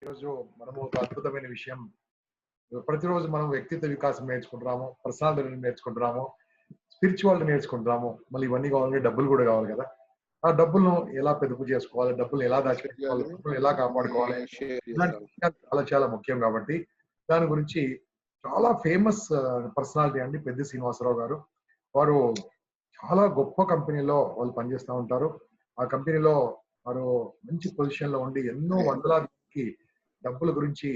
ఈరోజు మనము ఒక అద్భుతమైన విషయం, ప్రతిరోజు మనం వ్యక్తిత్వ వికాసం నేర్చుకుంటున్నాము, పర్సనల్ డెవలప్మెంట్ నేర్చుకుంటున్నాము, స్పిరిచువాలిటీ నేర్చుకుంటున్నాము. మళ్ళీ ఇవన్నీ కావాలంటే డబ్బులు కూడా కావాలి కదా. ఆ డబ్బులను ఎలా పొదుపు చేసుకోవాలి, డబ్బులు ఎలా దాచిపెట్టుకోవాలి, డబ్బులు ఎలా కాపాడుకోవాలి, ఇలాంటి విషయాలు చాలా చాలా ముఖ్యం. కాబట్టి దాని గురించి చాలా ఫేమస్ పర్సనాలిటీ అండి పెద్ది శ్రీనివాసరావు గారు. వారు చాలా గొప్ప కంపెనీలో వాళ్ళు పనిచేస్తూ ఉంటారు. ఆ కంపెనీలో వారు మంచి పొజిషన్ లో ఉండి ఎన్నో వందలాది డబ్బుల గురించి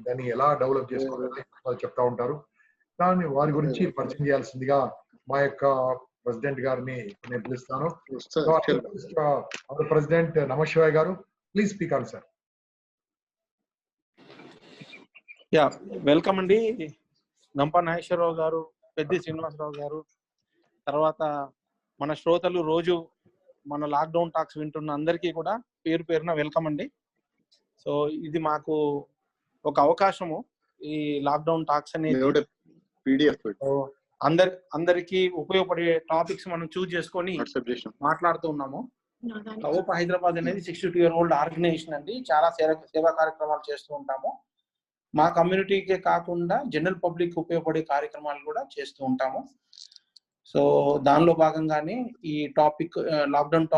దాన్ని ఎలా డెవలప్ చేసుకోవాలని వాళ్ళు చెప్తా ఉంటారు. దాన్ని వారి గురించి పరిచయం చేయాల్సిందిగా మా యొక్క ప్రెసిడెంట్ గారిని నేను పిలుస్తాను. ప్రెసిడెంట్ నమశివాయ్ గారు, please speak on sir. Yeah, welcome అండి. గంప నాగేశ్వరరావు గారు, పెద్ది శ్రీనివాసరావు గారు, తర్వాత మన శ్రోతలు రోజు మన లాక్డౌన్ టాక్స్ వింటున్న అందరికీ కూడా పేరు పేరున వెల్కమ్ అండి. సో ఇది మాకు ఒక అవకాశము, ఈ లాక్డౌన్ టాక్స్ అనేది అందరికి ఉపయోగపడే టాపిక్స్ మనం చూస్ చేసుకొని మాట్లాడుతూ ఉన్నాము. ఓప హైదరాబాద్ అనేది 62-year-old ఆర్గనైజేషన్ అండి. చాలా సేవా కార్యక్రమాలు చేస్తూ ఉంటాము. మా కమ్యూనిటీకే కాకుండా జనరల్ పబ్లిక్ ఉపయోగపడే కార్యక్రమాలు కూడా చేస్తూ ఉంటాము. సో దానిలో భాగంగానే ఈ టాపిక్ లాక్డౌన్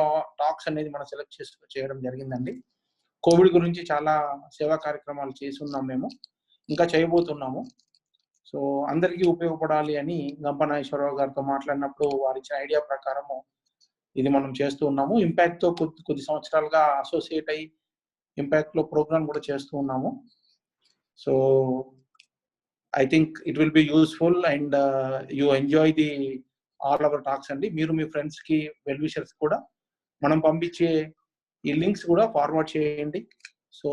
టాక్స్ అనేది మనం సెలెక్ట్ చేయడం జరిగిందండి. కోవిడ్ గురించి చాలా సేవా కార్యక్రమాలు చేసి ఉన్నాం, మేము ఇంకా చేయబోతున్నాము. సో అందరికీ ఉపయోగపడాలి అని గంప నాగేశ్వరరావు గారితో మాట్లాడినప్పుడు వారి ఇచ్చిన ఐడియా ప్రకారము ఇది మనం చేస్తూ ఉన్నాము. ఇంపాక్ట్ తో కొద్ది సంవత్సరాలుగా అసోసియేట్ అయ్యి ఇంపాక్ట్ లో ప్రోగ్రామ్ కూడా చేస్తూ ఉన్నాము. So I think it will be useful and you enjoy the all our talks అండి. మీరు మీ ఫ్రెండ్స్ కి, వెల్ విషర్స్ కూడా మనం పంపించే ఈ లింక్స్ కూడా ఫార్వర్డ్ చేయండి. సో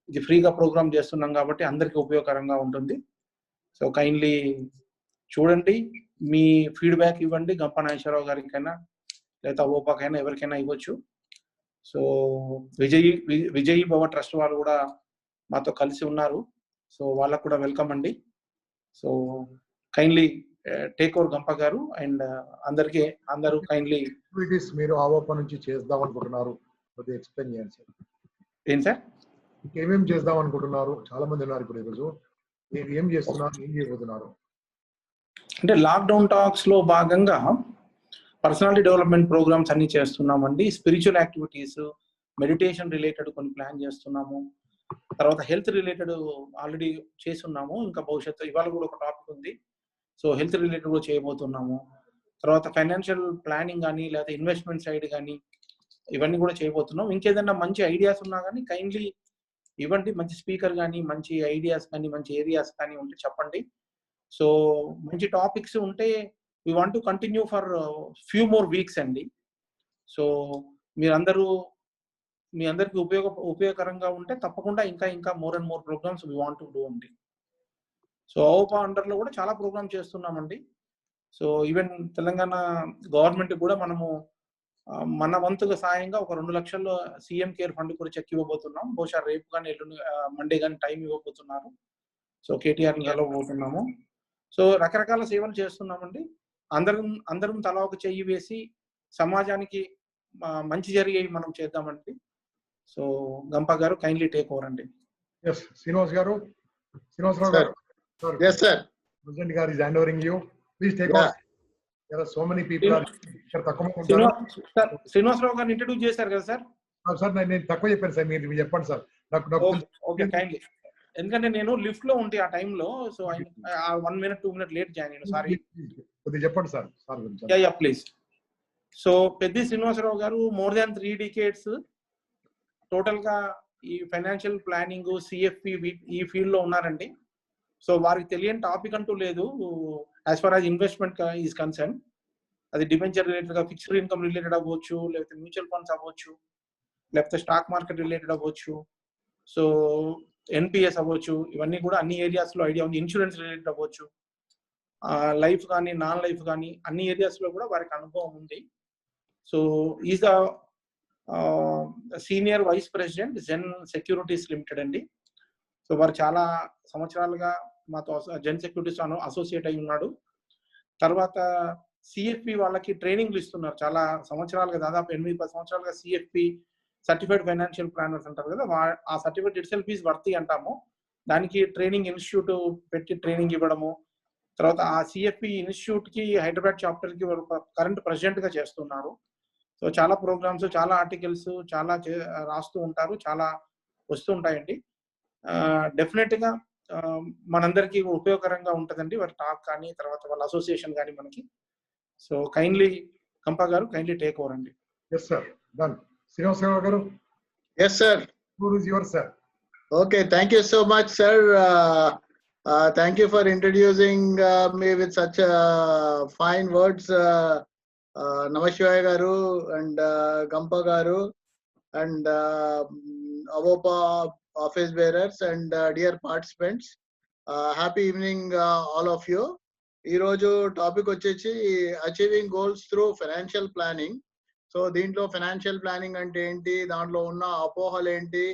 ఇది ఫ్రీగా ప్రోగ్రామ్ చేస్తున్నాం కాబట్టి అందరికీ ఉపయోగకరంగా ఉంటుంది. సో కైండ్లీ చూడండి, మీ ఫీడ్బ్యాక్ ఇవ్వండి. గంప నాగేశ్వరరావు గారికైనా లేదా ఓపాకైనా ఎవరికైనా ఇవ్వచ్చు. సో విజయీ భవ ట్రస్ట్ వారు కూడా మాతో కలిసి ఉన్నారు. సో వాళ్ళకు కూడా వెల్కమ్ అండి. సో కైండ్లీ టేక్ ఓవర్ గంప గారు అండ్ అందరూ కైండ్లీ. మీరు ఆ ఓపా నుంచి చేద్దాం అనుకుంటున్నారు, కొద్దిగా ఎక్స్ప్లెయిన్ చేయండి సార్. ఏం సార్, ఇంకేమేమి చేద్దాం అనుకుంటున్నారు? చాలా మంది ఉన్నారు ఇప్పుడు ఈరోజు. మీరు ఏం చేస్తున్నారు, ఏం చేయబోతున్నారు? అంటే లాక్డౌన్ టాక్స్ లో భాగంగా పర్సనాలిటీ డెవలప్మెంట్ ప్రోగ్రామ్స్ అన్ని చేస్తున్నామండి. స్పిరిచువల్ యాక్టివిటీస్, మెడిటేషన్ రిలేటెడ్ కొన్ని ప్లాన్ చేస్తున్నాము. తర్వాత హెల్త్ రిలేటెడ్ ఆల్రెడీ చేస్తున్నాము. ఇంకా భవిష్యత్తు ఇవాళ కూడా ఒక టాపిక్ ఉంది. సో హెల్త్ రిలేటెడ్ కూడా చేయబోతున్నాము. తర్వాత ఫైనాన్షియల్ ప్లానింగ్ కానీ లేదా ఇన్వెస్ట్మెంట్ సైడ్ కానీ ఇవన్నీ కూడా చేయబోతున్నాం. ఇంకేదన్నా మంచి ఐడియాస్ ఉన్నా కానీ కైండ్లీ ఇవ్వండి. మంచి స్పీకర్ కానీ, మంచి ఐడియాస్ కానీ, మంచి ఏరియాస్ కానీ ఉంటే చెప్పండి. సో మంచి టాపిక్స్ ఉంటే we want to continue for few more weeks అండి. సో మీ అందరికి ఉపయోగకరంగా ఉంటే తప్పకుండా ఇంకా more and more programmes we want to do అండి. సో ఓపా అండర్ లో కూడా చాలా ప్రోగ్రామ్ చేస్తున్నామండి. సో ఈవెన్ తెలంగాణ గవర్నమెంట్ కూడా మనము మన వంతుగా సాయంగా ఒక 2 లక్షల సీఎం కేర్ ఫండ్ కూడా చెక్ ఇవ్వబోతున్నాం. బహుశా రేపు కానీ ఎల్లుండి మండే కానీ టైం ఇవ్వబోతున్నారు. సో కేటీఆర్ ని కలవబోతున్నాము. సో రకరకాల సేవలు చేస్తున్నామండి. అందరం తలా ఒక చెయ్యి వేసి సమాజానికి మంచి జరిగేవి మనం చేద్దామండి. సో గంప గారు కైండ్లీ టేక్ ఓవర్ అండి. శ్రీనివాసరావు గారు, yes sir, ప్రెసిడెంట్ గారు is handovering you, please take over. There are so many people are ఇక్కడ తక్కువ ఉంటారు. శ్రీనివాసరావు గారిని ఇంట్రడ్యూస్ చేశారు కదా సార్. సార్ నేను తక్కువ చెప్పాను సార్, మీరు చెప్పండి సార్. ఓకే కైండ్లీ, ఎందుకంటే నేను లిఫ్ట్ లో ఉంటే ఆ టైంలో. So 1 minute 2 minutes late join అయ్యాను, సారీ. కొద్దిగా చెప్పండి sir. Yeah please. So Peddi Srinivasarao garu more than 3 decades total గా ఈ ఫైనాన్షియల్ ప్లానింగ్, సిఎఫ్పి ఈ ఫీల్డ్ లో ఉన్నారండి. సో వారికి తెలియని టాపిక్ అంటూ లేదు as far as investment is concern. అది డిబెంచర్ రిలేటెడ్ గా, ఫిక్స్డ్ ఇన్కమ్ రిలేటెడ్ అవ్వచ్చు, లేకపోతే మ్యూచువల్ ఫండ్స్ అవ్వచ్చు, లేకపోతే స్టాక్ మార్కెట్ రిలేటెడ్ అవ్వచ్చు, సో ఎన్పిఎస్ అవ్వచ్చు. ఇవన్నీ కూడా అన్ని ఏరియాస్ లో ఐడియా ఉంది. ఇన్సూరెన్స్ రిలేటెడ్ అవ్వచ్చు, లైఫ్ కానీ నాన్ లైఫ్ కానీ అన్ని ఏరియాస్ లో కూడా వారికి అనుభవం ఉంది. So is the senior vice president Zen Securities Limited అండి. సో వారు చాలా సంవత్సరాలుగా మాతో జెన్ సెక్యూరిటీస్ అసోసియేట్ అయి ఉన్నాడు. తర్వాత సిఎఫ్పి వాళ్ళకి ట్రైనింగ్లు ఇస్తున్నారు చాలా సంవత్సరాలుగా, దాదాపు 8-10 సంవత్సరాలుగా సిఎఫ్పి సర్టిఫైడ్ ఫైనాన్షియల్ ప్లానర్స్ అంటారు కదా, ఆ సర్టిఫికేట్ ఇట్ సెల్ఫ్ ఈజ్ వర్తి అంటాము. దానికి ట్రైనింగ్ ఇన్స్టిట్యూట్ పెట్టి ట్రైనింగ్ ఇవ్వడము, తర్వాత ఆ సిఎఫ్పి ఇన్స్టిట్యూట్ కి హైదరాబాద్ చాప్టర్ కి కరెంట్ ప్రెసిడెంట్ గా చేస్తున్నారు. సో చాలా ప్రోగ్రామ్స్, చాలా ఆర్టికల్స్ చాలా రాస్తూ ఉంటారు, చాలా వస్తూ ఉంటాయండి. డెఫినెట్ గా మనందరికీ ఉపయోగకరంగా ఉంటుందండి వాళ్ళ టాక్ కానీ, తర్వాత వాళ్ళ అసోసియేషన్ కానీ మనకి. సో కైండ్లీ కంపా గారు కైండ్లీ టేక్ ఓవర్ అండి. Yes sir, done. శ్రీనివాసరావు గారు. Yes sir. Floor is yours sir. Okay, thank you so much, sir. Thank you for introducing me with such fine words. Namashivaya garu and Gampa garu and Avopa office bearers and dear participants. Happy evening, all of you. Ee roju topic వచ్చేసి achieving goals through financial planning. So దీంట్లో financial planning అంటే ఏంటి, దాంట్లో ఉన్న అపోహలు ఏంటి,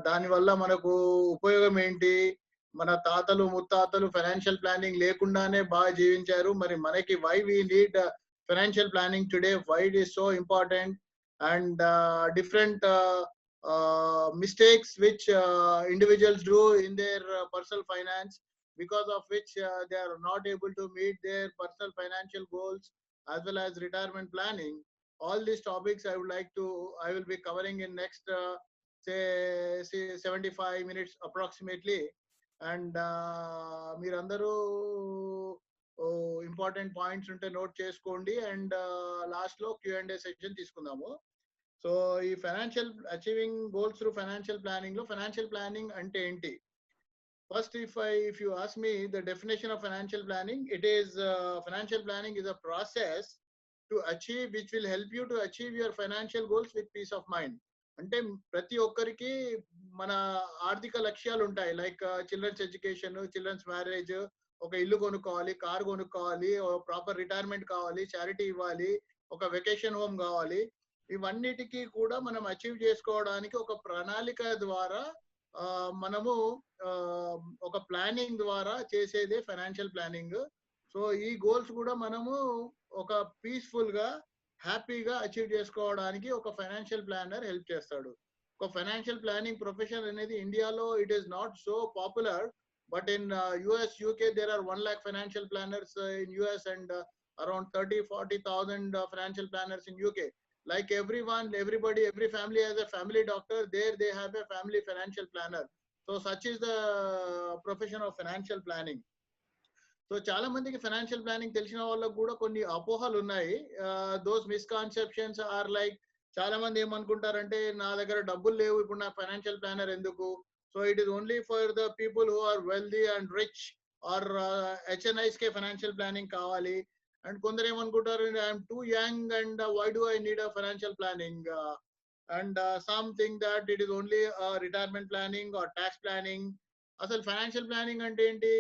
దానివల్ల మనకు ఉపయోగం ఏంటి, మన తాతలు ముత్తాతలు ఫైనాన్షియల్ ప్లానింగ్ లేకుండానే బాగా జీవించారు, మరి మనకి why we need financial planning today, why it is so important, and different mistakes which individuals do in their personal finance, because of which they are not able to meet their personal financial goals as well as retirement planning. All these topics I will be covering in next say 75 minutes approximately, and మీరందరూ important points ఉంటే note చేసుకోండి, and last లో Q&A section తీసుకుందాము. So ఈ financial achieving goals through financial planning లో financial planning అంటే ఏంటి? First, if you ask me the definition of financial planning, it is financial planning is a process to achieve which will help you to achieve your financial goals with peace of mind. అంటే ప్రతి ఒక్కరికి మన ఆర్థిక లక్ష్యాలు ఉంటాయి, like children's education, children's marriage, ఒక ఇల్లు కొనుక్కోవాలి, కార్ కొనుక్కోవాలి, ప్రాపర్ రిటైర్మెంట్ కావాలి, చారిటీ ఇవ్వాలి, ఒక వెకేషన్ హోమ్ కావాలి. ఇవన్నిటికీ కూడా మనం అచీవ్ చేసుకోవడానికి ఒక ప్రణాళిక ద్వారా మనము ఒక ప్లానింగ్ ద్వారా చేసేదే ఫైనాన్షియల్ ప్లానింగ్. సో ఈ గోల్స్ కూడా మనము ఒక పీస్ఫుల్ గా హ్యాపీగా అచీవ్ చేసుకోవడానికి ఒక ఫైనాన్షియల్ ప్లానర్ హెల్ప్ చేస్తాడు. ఒక ఫైనాన్షియల్ ప్లానింగ్ ప్రొఫెషన్ అనేది ఇండియాలో it is not so popular, but in US, UK there are 1 lakh financial planners in US and around 30,000-40,000 financial planners in UK. Like everybody, every family has a family doctor. There they have a family financial planner. So such is the profession of financial planning. So చాలా మందికి financial planning తెలిసిన వాళ్ళకు కూడా కొన్ని అపోహలు ఉన్నాయి. Those misconceptions are like, చాలా మంది ఏమనుకుంటారంటే నా దగ్గర డబ్బులు లేవు, ఇప్పుడు నా ఫైనాన్షియల్ ప్లానర్ ఎందుకు? So it is only for the people who are wealthy and rich or HNIs కే ఫైనాన్షియల్ ప్లానింగ్ కావాలి. అండ్ కొందరు ఏమనుకుంటారు, I'm too young and why do I need a financial planning, and some think that it is only retirement planning or tax planning. అసలు financial planning అంటే ఏంటి?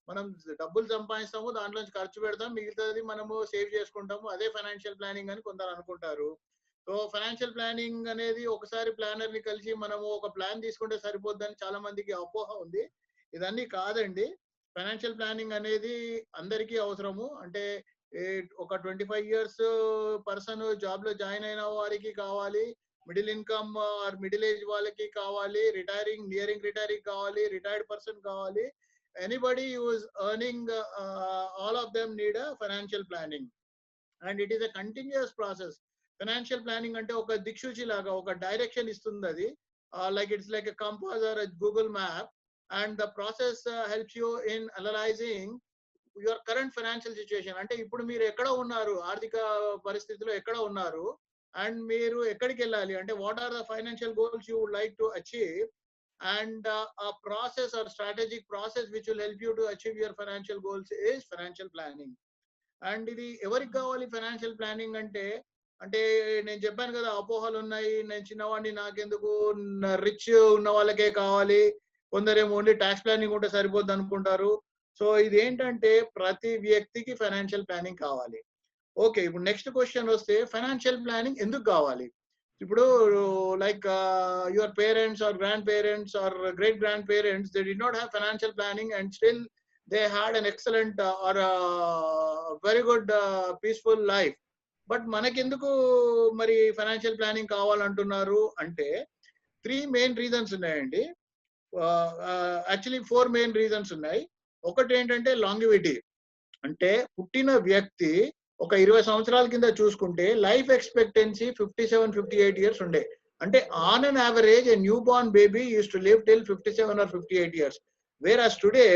మనం డబ్బులు సంపాదిస్తాము, దాంట్లోంచి ఖర్చు పెడతాం, మిగతాది మనము సేవ్ చేసుకుంటాము, అదే ఫైనాన్షియల్ ప్లానింగ్ అని కొందరు అనుకుంటారు. సో ఫైనాన్షియల్ ప్లానింగ్ అనేది ఒకసారి ప్లానర్ ని కలిసి మనము ఒక ప్లాన్ తీసుకుంటే సరిపోద్దని చాలా మందికి అపోహ ఉంది. ఇదన్నీ కాదండి. ఫైనాన్షియల్ ప్లానింగ్ అనేది అందరికీ అవసరము. అంటే ఒక 25 years పర్సన్ జాబ్ లో జాయిన్ అయిన వారికి కావాలి, middle income or middle age వాళ్ళకి కావాలి, నియరింగ్ రిటైరింగ్ కావాలి, రిటైర్డ్ పర్సన్ కావాలి. Anybody who is earning, all of them need a financial planning, and it is a continuous process. Financial planning ante oka dikshuchi laga oka direction istundi adi, like it's like a compass or a Google map, and the process helps you in analyzing your current financial situation. Ante ippudu meer ekkada unnaru, aardhika paristhithilo ekkada unnaru, and meeru ekkadiki ellali, ante what are the financial goals you would like to achieve, and a process or strategic process which will help you to achieve your financial goals is financial planning. And ఇది ఎవరికి కావాలి financial planning అంటే? అంటే నేను చెప్పాను కదా అపోహలు ఉన్నాయి, నేను చిన్నవాడిని నాకెందుకు, రిచ్ ఉన్న వాళ్ళకే కావాలి, కొందరేమో ఓన్లీ ట్యాక్స్ ప్లానింగ్ ఉంటే సరిపోద్ది అనుకుంటారు. సో ఇది ఏంటంటే ప్రతి వ్యక్తికి ఫైనాన్షియల్ ప్లానింగ్ కావాలి. ఓకే, ఇప్పుడు నెక్స్ట్ క్వశ్చన్ వస్తే ఫైనాన్షియల్ ప్లానింగ్ ఎందుకు కావాలి? ఇప్పుడు like your parents or grandparents or great grandparents, they did not have financial planning and still they had an excellent or very good peaceful life. But మనకెందుకు మరి financial planning కావాలంటున్నారు అంటే 3 main reasons ఉన్నాయండి. Actually 4 main reasons ఉన్నాయి. ఒకటి ఏంటంటే longevity, అంటే పుట్టిన వ్యక్తి ఒక 20 సంవత్సరాల కింద చూసుకుంటే లైఫ్ ఎక్స్పెక్టెన్సీ 57-58 ఇయర్స్ ఉండే. అంటే on an average a new born baby use to live till 57 or 58 years, where as today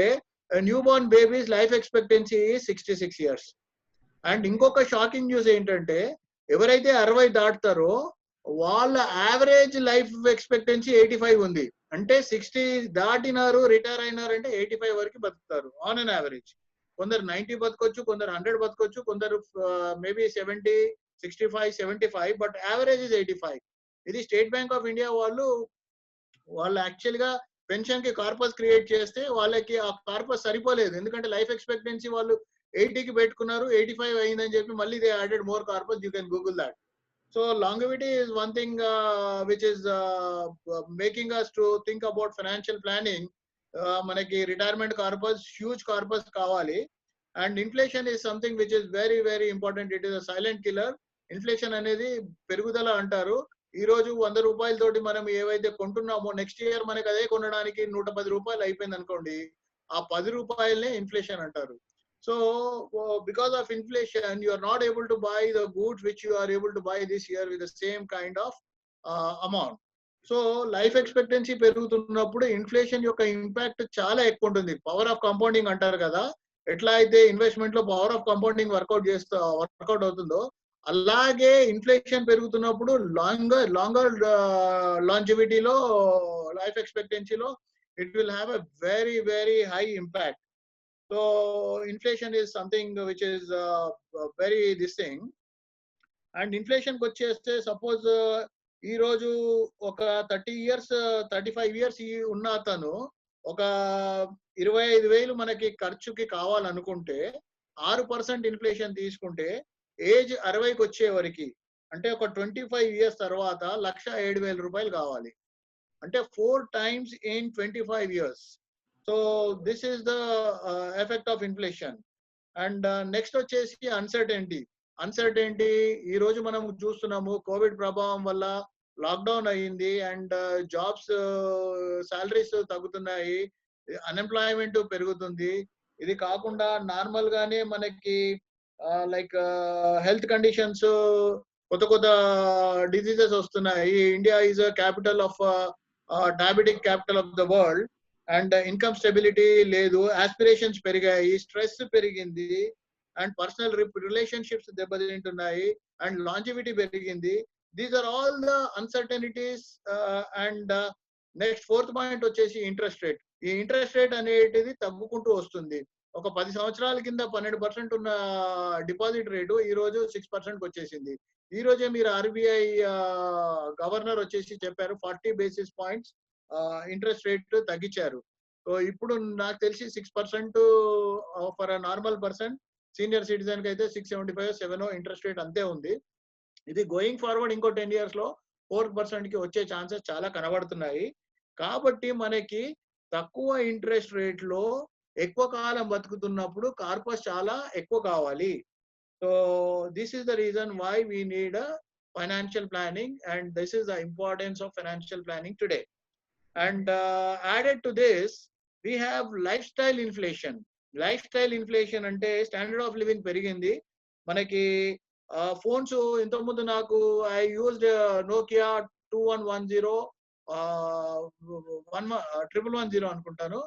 new born babies life expectancy 66 years. And ఇంకొక షాకింగ్ న్యూస్ ఏంటంటే ఎవరైతే 60 దాటుతారో వాళ్ళ యావరేజ్ లైఫ్ ఎక్స్పెక్టెన్సీ 85 ఉంది. అంటే 60 దాటినారు, retire అయినారు అంటే 85 వరకు బతుకుతారు ఆన్ అన్ యావరేజ్. కొందరు 90 బతకొచ్చు, కొందరు 100 బతకొచ్చు, కొందరు మేబీ 70, 65, 75, బట్ యావరేజ్ ఇస్ 85. ఇది స్టేట్ బ్యాంక్ ఆఫ్ ఇండియా వాళ్ళు యాక్చువల్ గా పెన్షన్ కి కార్పస్ క్రియేట్ చేస్తే వాళ్ళకి ఆ కార్పస్ సరిపోలేదు. ఎందుకంటే లైఫ్ ఎక్స్పెక్టెన్సీ వాళ్ళు 80కి పెట్టుకున్నారు, 85 అయిందని చెప్పి మళ్ళీ they added more corpus. You can Google that. So longevity is one thing which is making us to think about financial planning. మనకి రిటైర్మెంట్ కార్పస్, హ్యూజ్ కార్పస్ కావాలి. And inflation is something which is very very important. It is a silent killer. Inflation అనేది పెరుగుదల అంటారు. ఈ రోజు 100 రూపాయలతోటి మనం ఏవైతే కొంటున్నామో నెక్స్ట్ ఇయర్ మనకి అదే కొనడానికి 110 రూపాయలు అయిపోయింది అనుకోండి, ఆ 10 రూపాయలనే ఇన్ఫ్లేషన్ అంటారు. So because of inflation, you are not able to buy the goods which you are able to buy this year with the same kind of amount. So life expectancy పెరుగుతున్నప్పుడు inflation యొక్క impact చాలా ఎక్కువ ఉంటుంది. Power of compounding అంటారు కదా, ఎట్లా అయితే investment లో పవర్ ఆఫ్ కంపౌండింగ్ వర్కౌట్ అవుతుందో అలాగే ఇన్ఫ్లేషన్ పెరుగుతున్నప్పుడు లాంగర్ లాంజివిటీలో లైఫ్ ఎక్స్పెక్టెన్సీలో it will have a very very high impact. So inflation is something which is very this thing. And inflation వచ్చేస్తే సపోజ్ ఈ రోజు ఒక 30 years 35 years ఉన్న అతను ఒక 25,000 మనకి ఖర్చుకి కావాలనుకుంటే 6% ఇన్ఫ్లేషన్ తీసుకుంటే ఏజ్ 60కి వచ్చే వరకు అంటే ఒక 25 years తర్వాత 1,07,000 రూపాయలు కావాలి. అంటే 4 times in 25 years. So this is the effect of inflation. And next వచ్చేసి అన్సర్టెనిటీ. ఈ రోజు మనం చూస్తున్నాము కోవిడ్ ప్రభావం వల్ల లాక్డౌన్ అయ్యింది అండ్ జాబ్స్ సాలరీస్ తగ్గుతున్నాయి, అన్ఎంప్లాయ్మెంట్ పెరుగుతుంది. ఇది కాకుండా నార్మల్ గానే మనకి లైక్ హెల్త్ కండిషన్స్ కొత్త డిసీజెస్ వస్తున్నాయి. India is a capital of diabetic capital of the world. And income stability లేదు, ఆస్పిరేషన్స్ పెరిగాయి, స్ట్రెస్ పెరిగింది, అండ్ పర్సనల్ రిలేషన్షిప్స్ దెబ్బతింటున్నాయి, అండ్ లాంజివిటీ పెరిగింది. These are all the uncertainties. And next 4th point వచ్చేసి interest rate. ఈ interest rate అనేది తగ్గుకుంటూ వస్తుంది. ఒక 10 సంవత్సరాల కింద 12% ఉన్న డిపాజిట్ రేటు ఈ రోజు 6% వచ్చేసింది. ఈ రోజే మీరు ఆర్బీఐ గవర్నర్ వచ్చేసి చెప్పారు 40 basis points ఇంట్రెస్ట్ రేట్ తగ్గించారు. సో ఇప్పుడు నాకు తెలిసి 6% for a normal person, senior citizen కి అయితే 6.75-7 ఇంట్రెస్ట్ రేట్ అంతే ఉంది. ఇది గోయింగ్ ఫార్వర్డ్ ఇంకో 10 years లో 4% కి వచ్చే ఛాన్సెస్ చాలా కనబడుతున్నాయి. కాబట్టి మనకి తక్కువ ఇంట్రెస్ట్ రేట్ లో ఎక్కువ కాలం బతుకుతున్నప్పుడు కార్పస్ చాలా ఎక్కువ కావాలి. So this is the reason why we need a financial planning and this is the importance of financial planning today. And added to this, we have lifestyle inflation. Lifestyle inflation అంటే standard of living పెరిగింది. మనకి phones ఇంతకుముందు నాకు I used Nokia 2110 1110 అనుకుంటాను,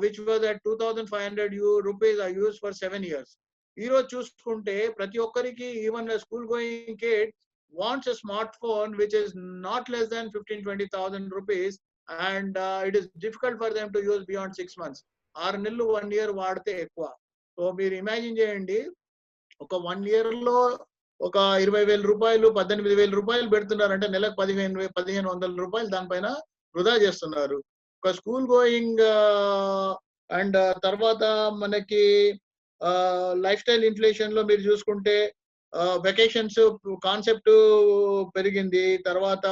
which was at 2,500 rupees I used for 7 years. ఈ రోజు చూసుకుంటే ప్రతి ఒక్కరికి, even school going kid wants a smartphone which is not less than 15,000-20,000 rupees. And it is difficult for them to use beyond 6 months. 6 నెలలు 1 year వాడితే ఎక్కువ. So మీరు imagine చేయండి, ఒక 1 year లో ఒక 20,000 రూపాయలు 18,000 రూపాయలు పెడుతున్నారంటే నెలకు 1,500 రూపాయలు దానిపైన వృధా చేస్తున్నారు. ఒక స్కూల్ గోయింగ్ అండ్ తర్వాత మనకి లైఫ్ స్టైల్ ఇన్ఫ్లేషన్ లో మీరు చూసుకుంటే వెకేషన్స్ కాన్సెప్ట్ పెరిగింది. తర్వాత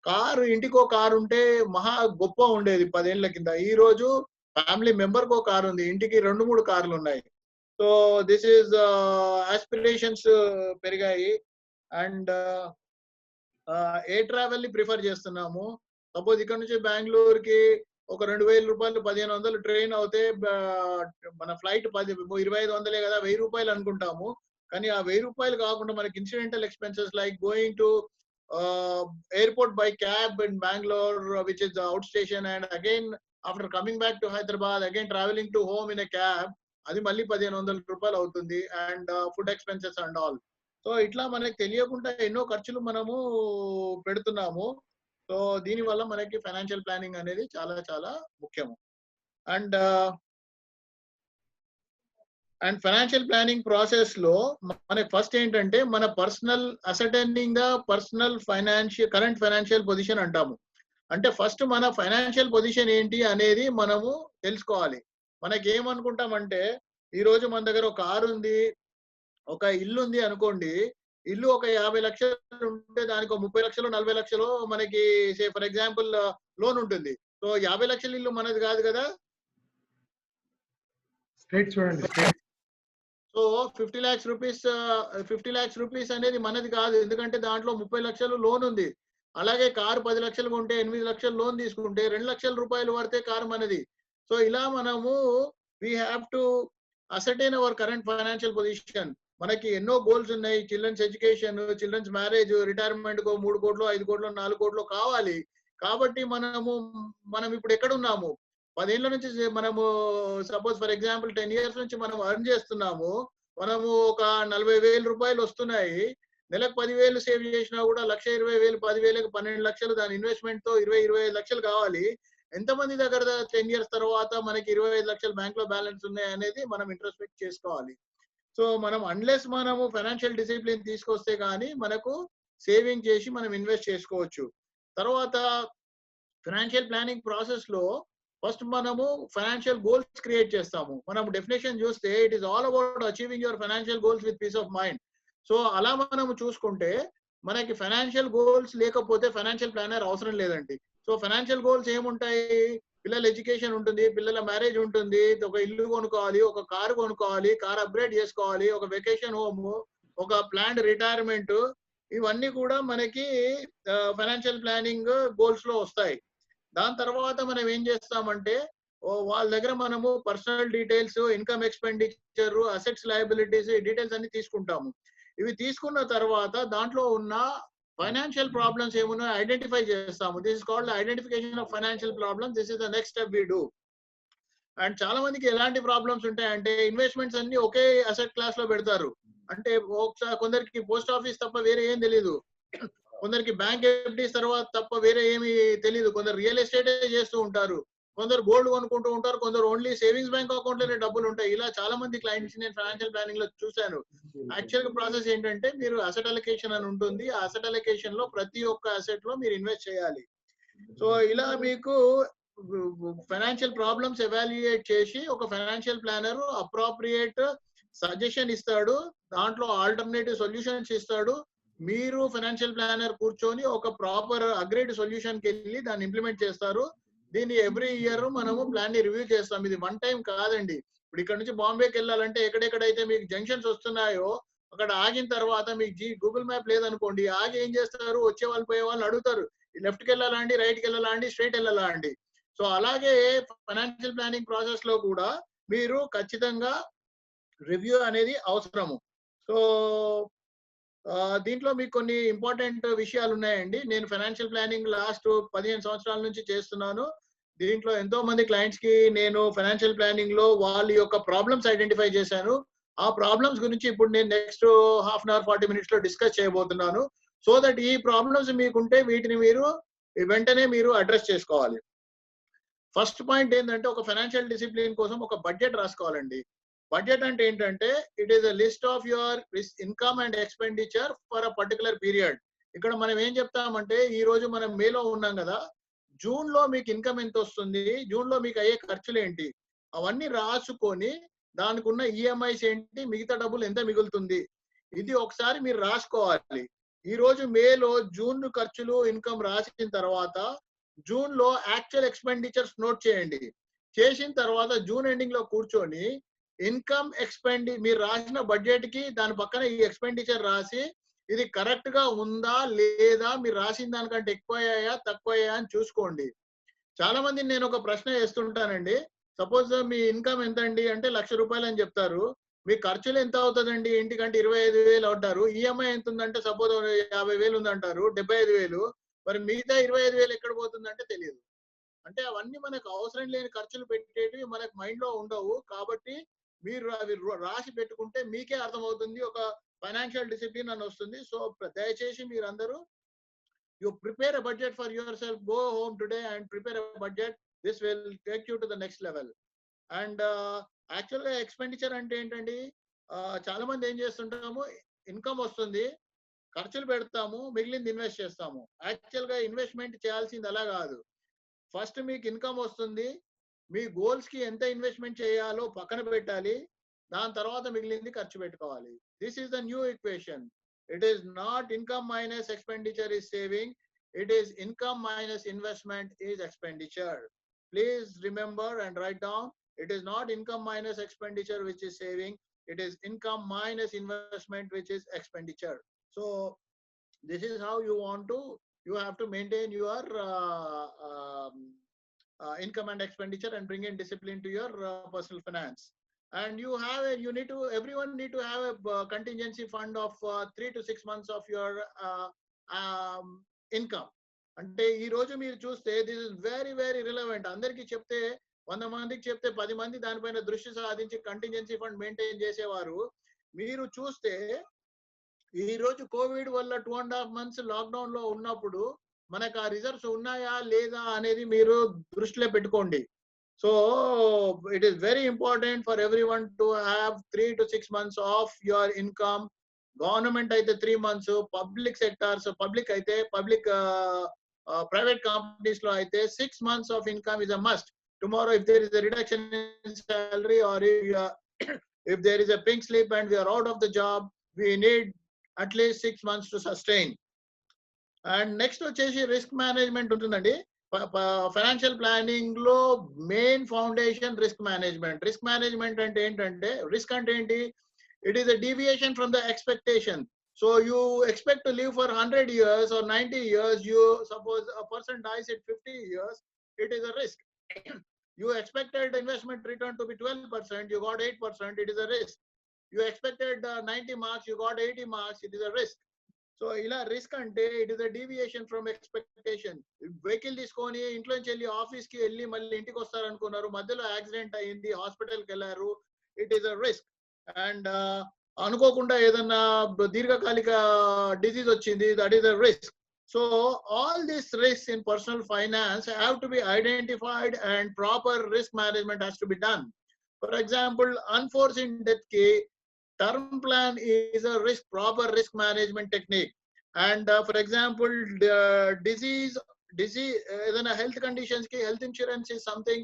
కారు, ఇంటికో కారు ఉంటే మహా గొప్ప ఉండేది 10 ఏళ్ల కింద. ఈ రోజు ఫ్యామిలీ మెంబర్ కో కారు ఉంది, ఇంటికి 2-3 కార్లు ఉన్నాయి. సో దిస్ ఈజ్ ఆస్పిరేషన్స్ పెరిగాయి. అండ్ ఎయిర్ ట్రావెల్ ని ప్రిఫర్ చేస్తున్నాము. సపోజ్ ఇక్కడ నుంచి బెంగళూరుకి ఒక 2000 రూపాయలు 1500 ట్రైన్ అవుతే మన ఫ్లైట్ 2500 కదా, 1000 రూపాయలు అనుకుంటాము. కానీ ఆ 1000 రూపాయలు కాకుండా మనకి incidental expenses like going to airport by cab in Bangalore, which is the outstation, and again after coming back to Hyderabad, again traveling to home in a cab, అది మళ్ళీ 1500 రూపాయలు అవుతుంది. And food expenses and all. So ఇట్లా మనకి తెలియకుండా ఎన్నో ఖర్చులు మనము పెడుతున్నాము. సో దీని వల్ల మనకి ఫైనాన్షియల్ ప్లానింగ్ అనేది చాలా చాలా ముఖ్యము. అండ్ ఫైనాన్షియల్ ప్లానింగ్ ప్రాసెస్ లో మనకి ఫస్ట్ ఏంటంటే మన personal ascertaining the personal current financial position అంటాము. అంటే ఫస్ట్ మన ఫైనాన్షియల్ పొజిషన్ ఏంటి అనేది మనము తెలుసుకోవాలి. మనకి ఏమనుకుంటామంటే ఈ రోజు మన దగ్గర ఒక కారు ఉంది, ఒక ఇల్లు ఉంది అనుకోండి. ఇల్లు ఒక 50 లక్షలు ఉంటే దానికి 30 లక్షలు 40 లక్షలు మనకి ఫర్ ఎగ్జాంపుల్ లోన్ ఉంటుంది. సో 50 లక్షల ఇల్లు మనది కాదు కదా. సో 50 lakhs రూపీస్ అనేది మనది కాదు, ఎందుకంటే దాంట్లో 30 లక్షలు లోన్ ఉంది. అలాగే కారు 10 లక్షలు ఉంటే 8 లక్షలు లోన్ తీసుకుంటే 2 లక్షల రూపాయలు పడితే కారు మనది. సో ఇలా మనము we have to ascertain our current financial position. మనకి ఎన్నో గోల్స్ ఉన్నాయి. Children's education, children's marriage, retirement కో 3 కోట్లు 5 కోట్లు 4 కోట్లు కావాలి. కాబట్టి మనం ఇప్పుడు ఎక్కడ ఉన్నాము? 10 ఏళ్ల నుంచి మనము సపోజ్ ఫర్ ఎగ్జాంపుల్ 10 years నుంచి మనం అర్న్ చేస్తున్నాము. మనము ఒక 40,000 రూపాయలు వస్తున్నాయి. నెలకు 10,000 సేవ్ చేసినా కూడా 1,20,000 10,000కి 12 లక్షలు దాని ఇన్వెస్ట్మెంట్ తో 20-25 లక్షలు కావాలి. ఎంతమంది దగ్గర 10 years తర్వాత మనకి 25 లక్షలు బ్యాంక్ లో బ్యాలెన్స్ ఉన్నాయి అనేది మనం ఇంట్రోస్పెక్ట్ చేసుకోవాలి. సో మనం అన్లెస్ మనము ఫైనాన్షియల్ డిసిప్లిన్ తీసుకొస్తే కానీ మనకు సేవింగ్ చేసి మనం ఇన్వెస్ట్ చేసుకోవచ్చు. తర్వాత ఫైనాన్షియల్ ప్లానింగ్ ప్రాసెస్ లో ఫస్ట్ మనము ఫైనాన్షియల్ గోల్స్ క్రియేట్ చేస్తాము. మనం డెఫినేషన్ చూస్తే it is all about achieving your financial goals with peace of mind. So అలా మనము చూసుకుంటే మనకి ఫైనాన్షియల్ గోల్స్ లేకపోతే ఫైనాన్షియల్ ప్లానర్ అవసరం లేదండి. సో ఫైనాన్షియల్ గోల్స్ ఏముంటాయి? పిల్లల ఎడ్యుకేషన్ ఉంటుంది, పిల్లల మ్యారేజ్ ఉంటుంది, ఒక ఇల్లు కొనుక్కోవాలి, ఒక కారు కొనుక్కోవాలి, కార్ అప్గ్రేడ్ చేసుకోవాలి, ఒక వెకేషన్ హోమ్, ఒక ప్లాన్డ్ రిటైర్మెంట్, ఇవన్నీ కూడా మనకి ఫైనాన్షియల్ ప్లానింగ్ గోల్స్ లో వస్తాయి. దాని తర్వాత మనం ఏం చేస్తామంటే వాళ్ళ దగ్గర మనము personal details, income expenditure, assets liabilities, details అన్ని తీసుకుంటాము. ఇవి తీసుకున్న తర్వాత దాంట్లో ఉన్న ఫైనాన్షియల్ ప్రాబ్లమ్స్ ఏమున్నాయో ఐడెంటిఫై చేస్తాము. This is called identification of financial problems. This is the next step we do. And చాలా మందికి ఎలాంటి ప్రాబ్లమ్స్ ఉంటాయంటే ఇన్వెస్ట్మెంట్స్ అన్ని ఒకే అసెట్ క్లాస్ లో పెడతారు. అంటే ఒకసారి కొందరికి పోస్ట్ ఆఫీస్ తప్ప వేరే ఏం తెలియదు, కొందరికి బ్యాంక్ ఎఫ్డీస్ తర్వాత తప్ప వేరే ఏమి తెలియదు, కొందరు రియల్ ఎస్టేట్ చేస్తూ ఉంటారు, కొందరు గోల్డ్ కొనుక్కుంటూ ఉంటారు, కొందరు ఓన్లీ సేవింగ్స్ బ్యాంక్ అకౌంట్ లోనే డబ్బులు ఉంటాయి. ఇలా చాలా మంది క్లయింట్స్ నేను ఫైనాన్షియల్ ప్లానింగ్ లో చూశాను. యాక్చువల్ గా ప్రాసెస్ ఏంటంటే మీరు అసెట్ అలొకేషన్ అని ఉంటుంది. ఆ అసెట్ అలొకేషన్ లో ప్రతి ఒక్క అసెట్ లో మీరు ఇన్వెస్ట్ చేయాలి. సో ఇలా మీకు ఫైనాన్షియల్ ప్రాబ్లమ్స్ ఎవాల్యుయేట్ చేసి ఒక ఫైనాన్షియల్ ప్లానర్ అప్రోప్రియేట్ సజెషన్ ఇస్తాడు, దాంట్లో ఆల్టర్నేటివ్ సొల్యూషన్స్ ఇస్తాడు. మీరు ఫైనాన్షియల్ ప్లానర్ కూర్చొని ఒక ప్రాపర్ అగ్రీడ్ సొల్యూషన్ కి వెళ్ళి దాన్ని ఇంప్లిమెంట్ చేస్తారు. దీన్ని ఎవ్రీ ఇయర్ మనము ప్లాన్ ని రివ్యూ చేస్తాం. ఇది వన్ టైం కాదండి. ఇప్పుడు ఇక్కడ నుంచి బాంబేకి వెళ్ళాలంటే ఎక్కడెక్కడైతే మీకు జంక్షన్స్ వస్తున్నాయో అక్కడ ఆగిన తర్వాత మీకు గూగుల్ మ్యాప్ లేదనుకోండి, ఆగి ఏం చేస్తారు, వచ్చే వాళ్ళు పోయే వాళ్ళు అడుగుతారు, లెఫ్ట్ కి వెళ్ళాలా అండి, రైట్ కి వెళ్ళాలా అండి, స్ట్రైట్ వెళ్ళాలా అండి. సో అలాగే ఫైనాన్షియల్ ప్లానింగ్ ప్రాసెస్ లో కూడా మీరు ఖచ్చితంగా రివ్యూ అనేది అవసరము. సో దీంట్లో మీకు కొన్ని ఇంపార్టెంట్ విషయాలు ఉన్నాయండి. నేను ఫైనాన్షియల్ ప్లానింగ్ లాస్ట్ 15 సంవత్సరాల నుంచి చేస్తున్నాను. దీంట్లో ఎంతో మంది క్లయింట్స్ కి నేను ఫైనాన్షియల్ ప్లానింగ్ లో వాళ్ళ యొక్క ప్రాబ్లమ్స్ ఐడెంటిఫై చేశాను. ఆ ప్రాబ్లమ్స్ గురించి ఇప్పుడు నేను next half an hour 40 minutes లో డిస్కస్ చేయబోతున్నాను. సో దట్ ఈ ప్రాబ్లమ్స్ మీకుంటే వీటిని మీరు వెంటనే మీరు అడ్రస్ చేసుకోవాలి. ఫస్ట్ పాయింట్ ఏంటంటే ఒక ఫైనాన్షియల్ డిసిప్లిన్ కోసం ఒక బడ్జెట్ రాసుకోవాలండి. బడ్జెట్ అంటే ఏంటంటే it is a list of your income and expenditure for a particular period. ఇక్కడ మనం ఏం చెప్తామంటే ఈ రోజు మనం మేలో ఉన్నాం కదా, జూన్ లో మీకు ఇన్కమ్ ఎంత వస్తుంది, జూన్ లో మీకు అయ్యే ఖర్చులు ఏంటి, అవన్నీ రాసుకొని దానికి ఉన్న ఈఎంఐస్ ఏంటి, మిగతా డబ్బులు ఎంత మిగులుతుంది, ఇది ఒకసారి మీరు రాసుకోవాలి. ఈ రోజు మేలో జూన్ ఖర్చులు ఇన్కమ్ రాసిన తర్వాత జూన్ లో యాక్చువల్ ఎక్స్పెండిచర్స్ నోట్ చేయండి. చేసిన తర్వాత జూన్ ఎండింగ్ లో కూర్చొని ఇన్కమ్ మీరు రాసిన బడ్జెట్ కి దాని పక్కన ఈ ఎక్స్పెండిచర్ రాసి ఇది కరెక్ట్ గా ఉందా లేదా, మీరు రాసిన దానికంటే ఎక్కువయ్యాయా తక్కువయ్యా అని చూసుకోండి. చాలా మంది నేను ఒక ప్రశ్న వేస్తుంటానండి. సపోజ్ మీ ఇన్కమ్ ఎంత అండి అంటే 1,00,000 రూపాయలు అని చెప్తారు. మీ ఖర్చులు ఎంత అవుతుందండి ఇంటికంటే 25,000 అంటారు. ఈఎంఐ ఎంత ఉందంటే సపోజ్ 50,000 ఉందంటారు, 75,000. మరి మిగతా 25,000 ఎక్కడ పోతుందంటే తెలియదు. అంటే అవన్నీ మనకు అవసరం లేని ఖర్చులు పెట్టేటివి మనకు మైండ్ లో ఉండవు. కాబట్టి మీరు అవి రాసి పెట్టుకుంటే మీకే అర్థమవుతుంది, ఒక ఫైనాన్షియల్ డిసిప్లిన్ అని వస్తుంది. సో దయచేసి మీరందరూ you prepare a budget for yourself, go home today and prepare a budget. This will take you to the next level. And యాక్చువల్గా ఎక్స్పెండిచర్ అంటే ఏంటండి, చాలా మంది ఏం చేస్తుంటాము, ఇన్కమ్ వస్తుంది, ఖర్చులు పెడతాము, మిగిలింది ఇన్వెస్ట్ చేస్తాము. యాక్చువల్గా ఇన్వెస్ట్మెంట్ చేయాల్సింది అలా కాదు. ఫస్ట్ మీకు ఇన్కమ్ వస్తుంది, మీ గోల్స్ కి ఎంత ఇన్వెస్ట్మెంట్ చేయాలో పక్కన పెట్టాలి, దాని తర్వాత మిగిలింది ఖర్చు పెట్టుకోవాలి. This is the new equation. It is not income minus expenditure is saving. It is income minus investment is expenditure. Please remember and write down. It is not income minus expenditure which is saving. It is income minus investment which is expenditure. So this is how you have to maintain your income and expenditure and bring in discipline to your personal finance. And everyone need to have a contingency fund of 3 to 6 months of your income. అంటే ఈ రోజు మీరు చూస్తే this is very very relevant. అందరికీ చెప్తే 100 మందికి చెప్తే 10 మంది దానిపైన దృష్టి సాధించి కంటింజెన్సీ ఫండ్ మెయింటైన్ చేసేవారు. మీరు చూస్తే ఈ రోజు కోవిడ్ వల్ల 2.5 months లాక్డౌన్ లో ఉన్నప్పుడు మనకు ఆ రిజర్వ్స్ ఉన్నాయా లేదా అనేది మీరు దృష్టిలో పెట్టుకోండి. So it is very important for everyone to have 3 to 6 months of your income. Government aithe 3 months, public sectors, private companies lo aithe 6 months of income is a must. Tomorrow if there is a reduction in salary or if there is a pink slip and we are out of the job, we need at least 6 months to sustain. And next వచ్చేసి risk management ఉంటుందండి. Financial planning లో main foundation risk management. Risk management అంటే ఏంటంటే, risk అంటే ఏంటి, it is a deviation from the expectation. So you expect to live for 100 years or 90 years, you suppose a person dies at 50 years, it is a risk. You expected investment return to be 12%, you got 8%, it is a risk. You expected 90 marks, you got 80 marks, it is a risk. So ఇలా risk అంటే it is a deviation from expectation. Vehicle తీసుకొని ఇంట్లోంచి వెళ్ళి office కి వెళ్ళి మళ్ళీ ఇంటికి వస్తారనుకున్నారు, మధ్యలో యాక్సిడెంట్ అయ్యింది, హాస్పిటల్కి వెళ్ళారు, it is a risk. And అనుకోకుండా ఏదన్నా దీర్ఘకాలిక డిసీజ్ వచ్చింది, that is a risk. So all this risk in personal finance have to be identified and proper risk management has to be done. For example unforeseen death కి term plan is a proper risk management technique. And for example, disease even health conditions ki health insurance is something.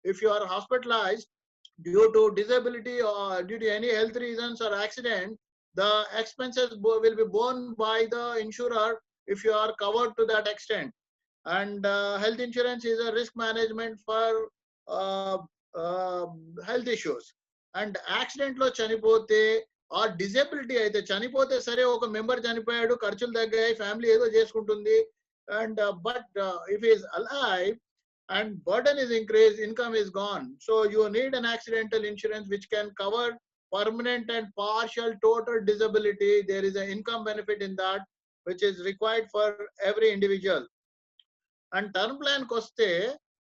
If you are hospitalized due to disability or due to any health reasons or accident, the expenses will be borne by the insurer if you are covered to that extent. And health insurance is a risk management for health issues. And accident లో చనిపోతే ఆ disability అయితే, చనిపోతే సరే ఒక member చనిపోయాడు, ఖర్చులు తగ్గాయి, ఫ్యామిలీ ఏదో చేసుకుంటుంది. And but if is alive and burden is increased, income is gone. So you need an accidental insurance which can cover permanent and partial total disability. There is an income benefit in that which is required for every individual. And term plan koste,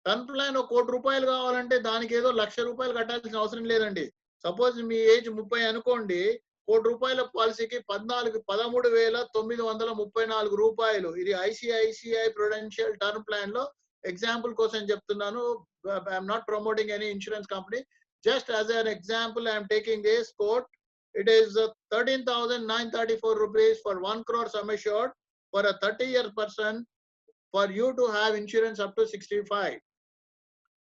term plan 1 కోటి రూపాయలు కావాలంటే దానికి ఏదో 1,00,000 రూపాయలు కట్టాల్సిన అవసరం లేదండి. Suppose మీ age 30 అనుకోండి, 1 కోటి రూపాయల పాలసీకి 13,934 రూపాయలు. ఇది ఐసిఐసిఐ ప్రుడెన్షియల్ టర్మ్ ప్లాన్ లో ఎగ్జాంపుల్ కోసం చెప్తున్నాను. I'm not promoting any insurance company, just as an example I'm taking this quote. It is 13,934 rupees for 1 crore sum assured for a 30-year person for you to have insurance up to 65.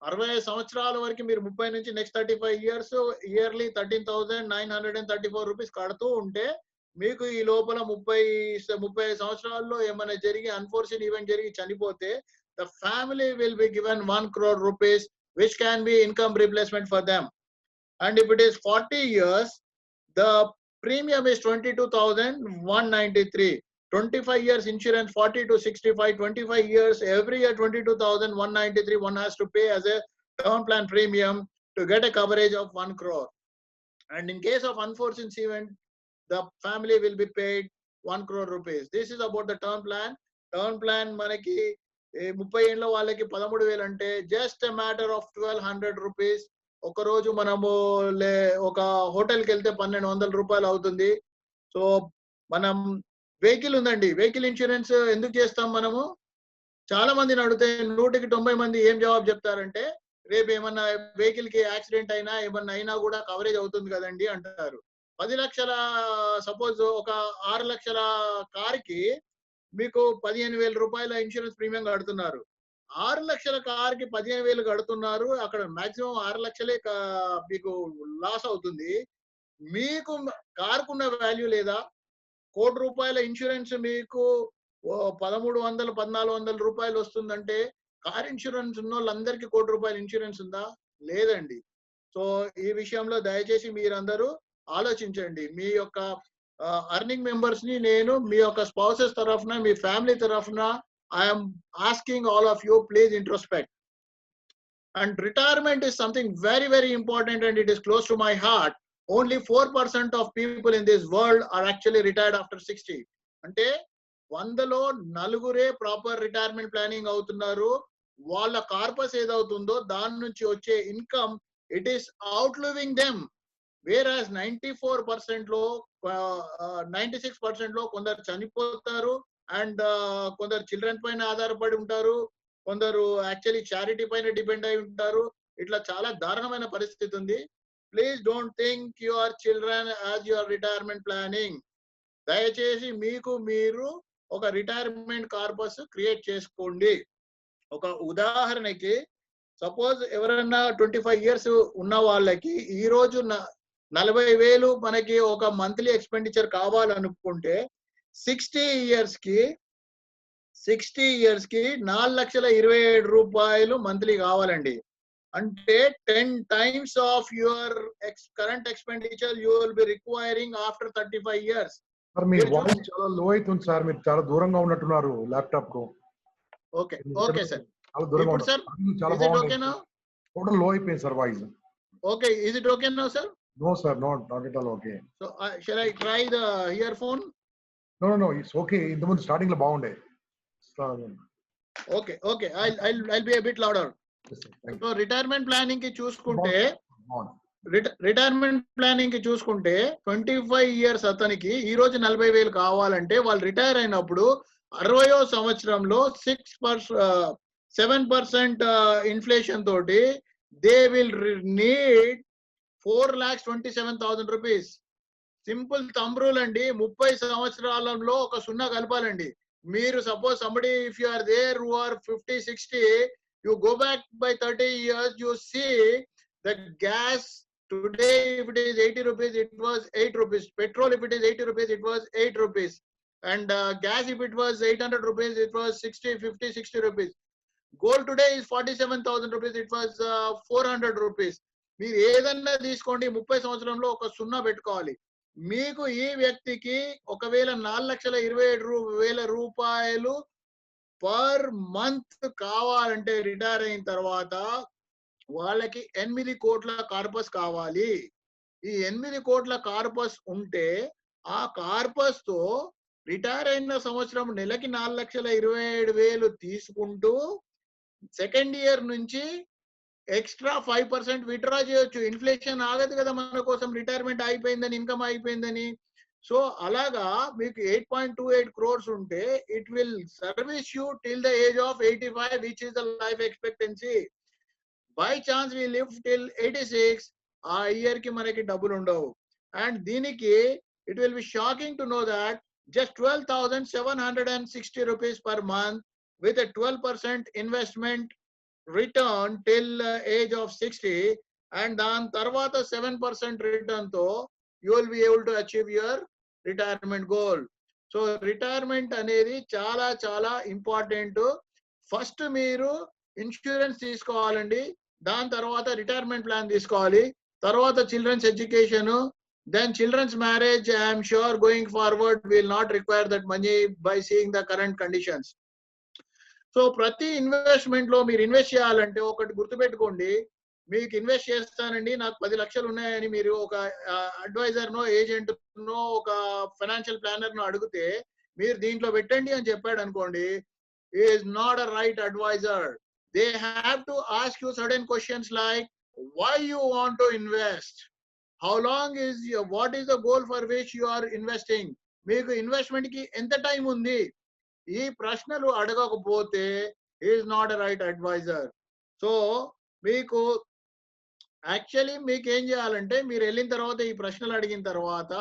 60 సంవత్సరాల వరకు మీరు 30 నుంచి next 35 years yearly 13,934 rupees కడుతూ ఉంటే మీకు ఈ లోపల 30 సంవత్సరాల్లో ఏమైనా జరిగి అన్ఫోర్చునేట్ ఈవెంట్ జరిగి చనిపోతే the family will be given 1 crore rupees which can be income replacement for them. And if it is 40 years, the Premium is 22,193. 25 years insurance, 40 to 65, 25 years, every year 22,193 one has to pay as a term plan premium to get a coverage of 1 crore. And in case of unforeseen event, the family will be paid 1 crore rupees. This is about the term plan. Term plan manaki 30 ఏళ్ళ వాళ్ళకి 13,000 అంటే just a matter of 1,200 rupees. ఒక రోజు మనము ఒక హోటల్కి వెళ్తే 1,200 రూపాయలు అవుతుంది. సో మనం వెహికల్ ఉందండి, వెహికల్ ఇన్సూరెన్స్ ఎందుకు చేస్తాం మనము? చాలా మందిని అడిగితే 100కి 90 మంది ఏం జవాబు చెప్తారంటే, రేపు ఏమన్నా వెహికల్ కి యాక్సిడెంట్ అయినా ఏమన్నా అయినా కూడా కవరేజ్ అవుతుంది కదండి అంటారు. 10 లక్షల సపోజ్ ఒక 6 లక్షల కార్కి మీకు 15,000 రూపాయల ఇన్సూరెన్స్ ప్రీమియం కడుతున్నారు. 6 లక్షల కార్కి 15,000 కడుతున్నారు. అక్కడ మాక్సిమం 6 లక్షలే మీకు లాస్ అవుతుంది. మీకు కార్కున్న వాల్యూ లేదా? 1 కోటి రూపాయల ఇన్సూరెన్స్ మీకు 1,300 1,400 రూపాయలు వస్తుందంటే కార్ ఇన్సూరెన్స్ ఉన్న వాళ్ళందరికీ 1 కోటి రూపాయల ఇన్సూరెన్స్ ఉందా? లేదండి. సో ఈ విషయంలో దయచేసి మీరందరూ ఆలోచించండి. మీ యొక్క అర్నింగ్ మెంబర్స్ ని నేను మీ యొక్క స్పౌసెస్ తరఫున, మీ ఫ్యామిలీ తరఫున I'm asking all of you, please introspect. And retirement is something very very important and it is close to my heart. Only 4% of people in this world are actually retired after 60. అంటే 100లో 4 proper retirement planning అవుతున్నారు. వాళ్ళ corpus ఏదవుతుందో దాని నుంచి వచ్చే income it is అవుట్లివింగ్ them. వేరాస్ 94% లో 96% లో కొందరు చనిపోతారు అండ్ కొందరు చిల్డ్రన్ పైన ఆధారపడి ఉంటారు, కొందరు యాక్చువల్లీ చారిటీ పైన డిపెండ్ అయి ఉంటారు. ఇట్లా చాలా దారుణమైన పరిస్థితి ఉంది. Please don't think your children as your retirement planning. దయచేసి మీకు మీరు ఒక రిటైర్మెంట్ కార్పస్ క్రియేట్ చేసుకోండి. ఒక ఉదాహరణకి సపోజ్ ఎవరైనా 25 ఇయర్స్ ఉన్న వాళ్ళకి ఈ రోజు 40,000 మనకి ఒక మంత్లీ ఎక్స్పెండిచర్ కావాలనుకుంటే 60 ఇయర్స్ కి 4,27,000 రూపాయలు మంత్లీ కావాలండి. అంటే 10 times of your current expenditure you will be requiring after 35 years. Sir me voice చాలా లో అవుతుంది సార్, మీరు చాలా దూరంగా ఉన్నట్టున్నారు ల్యాప్టాప్ కు. ఓకే ఓకే సార్, చాలా దూరంగా ఇప్పుడు సార్ చాలా is it okay now? Total లో అయిపోయింది sir voice. Okay, is it okay now sir? No sir, not at all okay. So shall I try the earphone? No, it's okay. ఇంతకుముందు starting లో బాగుండే. Okay, I'll be a bit louder. So retirement planning కి చూసుకుంటే 25 years అతనికి ఈ రోజు 40,000 కావాలంటే వాళ్ళు రిటైర్ అయినప్పుడు 60వ సంవత్సరంలో 7% ఇన్ఫ్లేషన్ తోటి they will need 4,27,000 rupees. Simple thumb rule అండి. 30 సంవత్సరాలలో ఒక 0 కలపాలండి. మీరు suppose somebody if you are there who are 50, 60, you go back by 30 years, you see the gas today, if it is 80 rupees, it was 8 rupees. Petrol, if it is 80 rupees, it was 8 rupees. And gas, if it was 800 rupees, it was 50, 60 rupees. Gold today is 47,000 rupees, it was 400 rupees. మీరు ఏదన్నా తీసుకోండి, 30 సంవత్సరంలో ఒక 0 పెట్టుకోవాలి. మీకు ఈ వ్యక్తికి ఒకవేళ 4,27,000 రూపాయలు పర్ మంత్ కావాలంటే రిటైర్ అయిన తర్వాత వాళ్ళకి 8 కోట్ల కార్పస్ కావాలి. ఈ 8 కోట్ల కార్పస్ ఉంటే ఆ కార్పస్ తో రిటైర్ అయిన సంవత్సరం నెలకి 4,27,000 తీసుకుంటూ సెకండ్ ఇయర్ నుంచి ఎక్స్ట్రా 5% విత్డ్రా చేయొచ్చు. ఇన్ఫ్లేషన్ ఆగదు కదా మన కోసం, రిటైర్మెంట్ అయిపోయిందని, ఇన్కమ్ అయిపోయిందని. సో అలాగా మీకు 8.28 crores ఉంటే it will service you till the age of 85, which is the life expectancy. By chance we live till 86, ఆ ఇయర్ కి మనకి డబ్బులు ఉండవు. అండ్ దీనికి it will be shocking to know that just 12,760 rupees per month with a 12% investment return till age of 60, and dan tarvata 7% return to you will be able to achieve your retirement goal. So retirement anedi chala chala important. First meeru insurance తీసుకోవాలండి, దాని తర్వాత retirement plan తీసుకోవాలి, తర్వాత children's education, then children's marriage, I am sure going forward will not require that money by seeing the current conditions. So ప్రతి investment లో మీరు invest చేయాలంటే ఒకటి గుర్తుపెట్టుకోండి, మీకు ఇన్వెస్ట్ చేస్తానండి నాకు 10 లక్షలు ఉన్నాయని మీరు ఒక అడ్వైజర్ నో ఏజెంట్ నో ఒక ఫైనాన్షియల్ ప్లానర్ నో అడిగితే మీరు దీంట్లో పెట్టండి అని చెప్పాడు అనుకోండి, is not a right advisor. They have to ask you certain questions like why you want to invest, how long is your, what is the goal for which you are investing, మీకు investment కి ఎంత time ఉంది, ఈ ప్రశ్నలు అడగకపోతే is not a right adviser. So మీకు actually మీకు ఏం చేయాలంటే మీరు వెళ్ళిన తర్వాత ఈ ప్రశ్నలు అడిగిన తర్వాత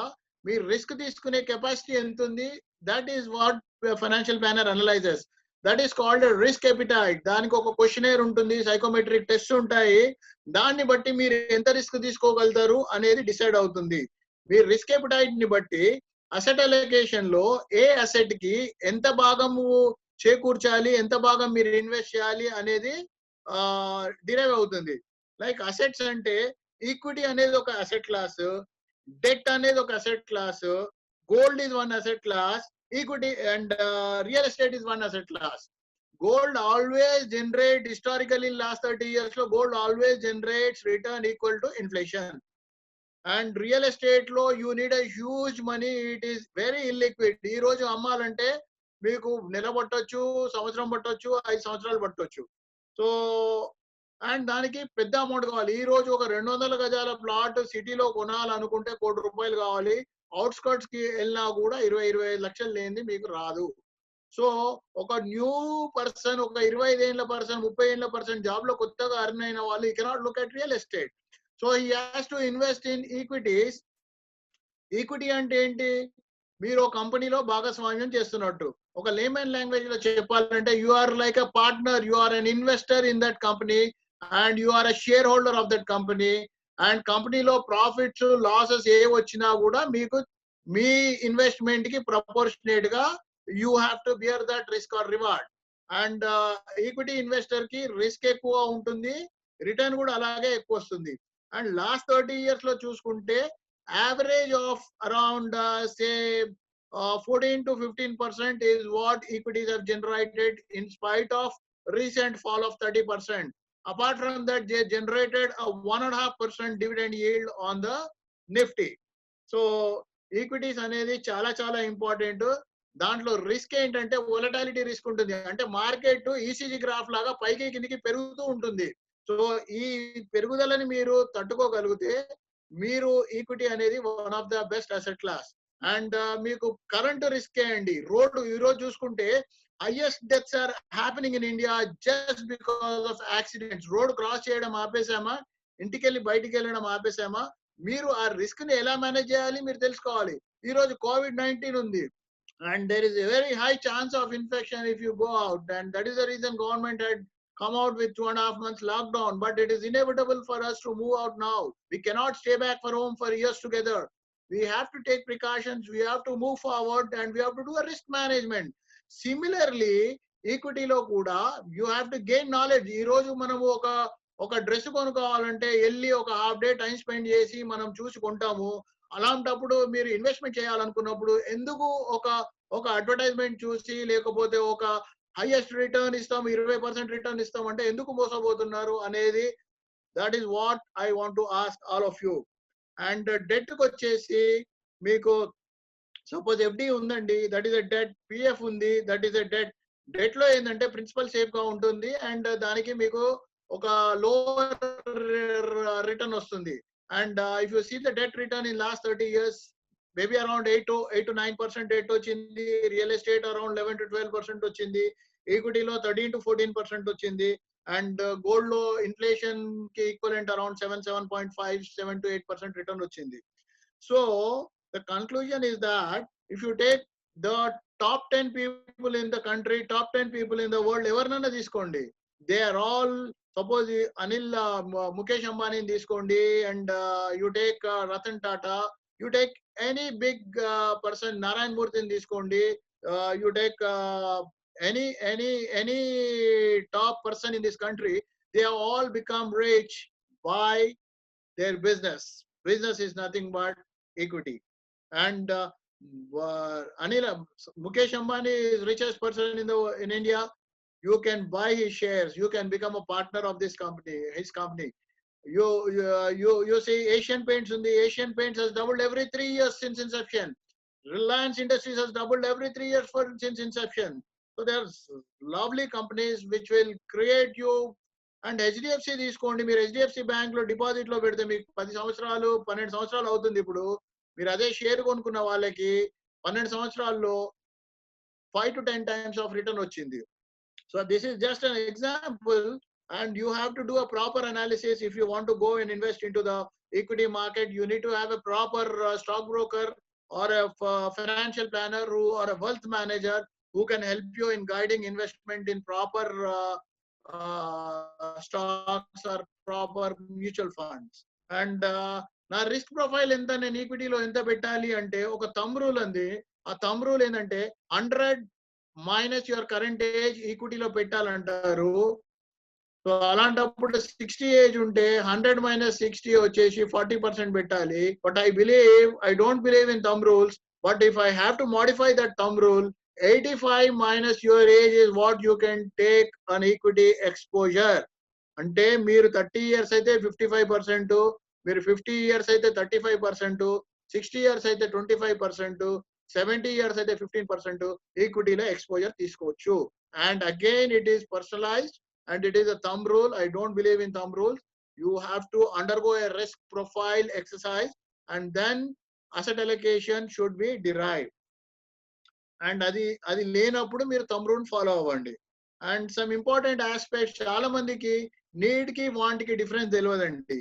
మీరు రిస్క్ తీసుకునే కెపాసిటీ ఎంత ఉంది, that is what financial planner analyses. That is called risk appetite. దానికి ఒక క్వశ్చనర్ ఉంటుంది, సైకోమెట్రిక్ టెస్ట్ ఉంటాయి, దాన్ని బట్టి మీరు ఎంత రిస్క్ తీసుకోగలుగుతారు అనేది డిసైడ్ అవుతుంది. మీరు రిస్క్ ఎపిటైట్ ని బట్టి అసెట్ అలొకేషన్ లో ఏ అసెట్ కి ఎంత భాగము చేకూర్చాలి, ఎంత భాగం మీరు ఇన్వెస్ట్ చేయాలి అనేది డిరైవ్ అవుతుంది. లైక్ అసెట్స్ అంటే ఈక్విటీ అనేది ఒక అసెట్ క్లాస్, డెట్ అనేది ఒక asset class, gold is one asset class, equity and real estate is one asset class. Gold always generate historically in last 30 years lo gold always generates return equal to inflation. And real estate lo you need a huge money, it is very illiquid. ee roju ammalante meeku nela pattachchu, samvatsaram pattachchu, 5 samvatsaralu pattachchu. So and daniki pedda amount kavali. ee roju oka 200 gajala plot city lo konaలనుకుంటే ₹1 కోటి కావాలి, outskirts కి వెళ్ళినా కూడా 20-25 లక్షలు లేనిది మీకు రాదు. So ఒక న్యూ పర్సన్, ఒక 25 ఏళ్ల పర్సన్, 30 ఏళ్ల పర్సన్ జాబ్ లో కొత్తగా అర్న్ అయిన వాళ్ళు you cannot look at real estate. So he has to invest in equities. Equity అంటే ఏంటి, మీరు ఒక కంపెనీలో భాగస్వామ్యం చేస్తున్నట్టు. ఒక లేమన్ లాంగ్వేజ్ లో చెప్పాలంటే you are like a partner, you are an investor in that company and you are a share holder of that company. And కంపెనీలో ప్రాఫిట్స్ లాసెస్ ఏ వచ్చినా కూడా మీకు మీ ఇన్వెస్ట్మెంట్ కి ప్రపోర్షనేట్ గా you have to bear that risk or reward. And equity investor ki risk ఎక్కువ ఉంటుంది, రిటర్న్ కూడా అలాగే ఎక్కువ వస్తుంది. అండ్ లాస్ట్ 30 years లో చూసుకుంటే average of around say 14 to 15% is what equities have generated in spite of recent fall of 30%. Apart from that, they generated a 1.5% dividend yield on the Nifty. So equities అనేది చాలా చాలా important. దాంట్లో risk ఏంటంటే volatility risk ఉంటుంది, అంటే market ECG graph లాగా పైకి కిందికి పెరుగుతూ ఉంటుంది. సో ఈ పెరుగుదలని మీరు తట్టుకోగలిగితే మీరు ఈక్విటీ అనేది one of the best asset class. And మీకు కరెంట్ రిస్క్ అండి. రోడ్డు ఈ రోజు చూసుకుంటే highest deaths are happening in India just because of accidents. Road cross చేయడం ఆపేసామా, ఇంటికి వెళ్ళి బయటికి వెళ్ళడం ఆపేసామా, మీరు ఆ రిస్క్ ని ఎలా మేనేజ్ చేయాలి మీరు తెలుసుకోవాలి. ఈ రోజు COVID-19 ఉంది, and there is a very high chance of infection if you go out, and that is the reason government had come out with 2.5 months lockdown. But it is inevitable for us to move out now. We cannot stay back for home for years together. We have to take precautions, we have to move forward, and we have to do a risk management. Similarly equity lo kuda you have to gain knowledge. ee roju manamu oka dress konukovalante elli oka half day time spend chesi manam chusi kontamu. అలాంటప్పుడు మీరు investment చేయాలనుకున్నప్పుడు ఎందుకు ఒక advertisement చూసి లేకపోతే ఒక highest return ఇస్తాం 20% return ఇస్తాం అంటే ఎందుకు మోసపోతున్నారు అనేది, that is what I want to ask all of you. And debt కి వచ్చేసి మీకు సపోజ్ ఎఫ్డి ఉందండి, that is a debt. PF ఉంది, that is a debt. Debt లో ఏంటంటే ప్రిన్సిపల్ సేఫ్ గా ఉంటుంది అండ్ దానికి మీకు ఒక లోవర్ రిటర్న్ వస్తుంది. And if you see the debt return in last 30 years, maybe around 8 to 9% rate వచ్చింది. రియల్ ఎస్టేట్ around 11 to 12% వచ్చింది. ఈక్విటీ లో 13 to 14% వచ్చింది. అండ్ గోల్డ్ లో ఇన్ఫ్లేషన్ కి ఈక్వలెంట్ అరౌండ్ 7.5 to 8% రిటర్న్ వచ్చింది. So the conclusion is that if you take the top 10 people in the country, top 10 people in the world, ఎవరినైనా తీసుకోండి, they are all, suppose Anil Mukesh Ambani తీసుకోండి, and you take Ratan Tata, you take any big person, Narayan Murthy తీసుకోండి, you take any top person in this country, they have all become rich by their business. Business is nothing but equity. And Mukesh Ambani is richest person in India. You can buy his shares. You can become a partner of this company, his company. You see Asian Paints in the Asian Paints has doubled every 3 years since inception. Reliance Industries has doubled every 3 years since inception. So there's lovely companies which will create you. And HDFC తీసుకోండి, మీరు HDFC bank లో deposit లో పెడితే మీకు 10 సంవత్సరాలు 12 సంవత్సరాలు అవుతుంది. ఇప్పుడు మీరు అదే షేర్ కొనుక్కున్న వాళ్ళకి 12 సంవత్సరాల్లో 5 to 10 times of return వచ్చింది. So this is just an example, and you have to do a proper analysis if you want to go and invest into the equity market. You need to have a proper stockbroker or a financial planner or a wealth manager who can help you in guiding investment in proper stocks or proper mutual funds. And నా risk profile ఎంత, నేను ఈక్విటీలో ఎంత పెట్టాలి అంటే ఒక thumb rule ఉంది. ఆ thumb rule ఏంటంటే 100 మైనస్ యువర్ కరెంట్ ఏజ్ ఈక్విటీలో పెట్టాలంటారు. సో అలాంటప్పుడు 60 ఏజ్ ఉంటే 100 మైనస్ 60 వచ్చేసి 40% పెట్టాలి. But I don't believe in thumb rules. But if I have to modify that thumb rule, 85 minus your age is what you can take an equity exposure. అంటే మీరు 30 years అయితే 55%, మీరు 50 years అయితే 35%, 60 years అయితే 25%, 70 years అయితే 15% ఈక్విటీలో exposure తీసుకోవచ్చు. And again, it is personalized and it is a thumb rule. I don't believe in thumb rules. You have to undergo a risk profile exercise and then asset allocation should be derived. And అది లేనప్పుడు మీరు thumb rule follow అవ్వండి. And some important aspects, చాలా మందికి need కి want కి difference తెలియదండి.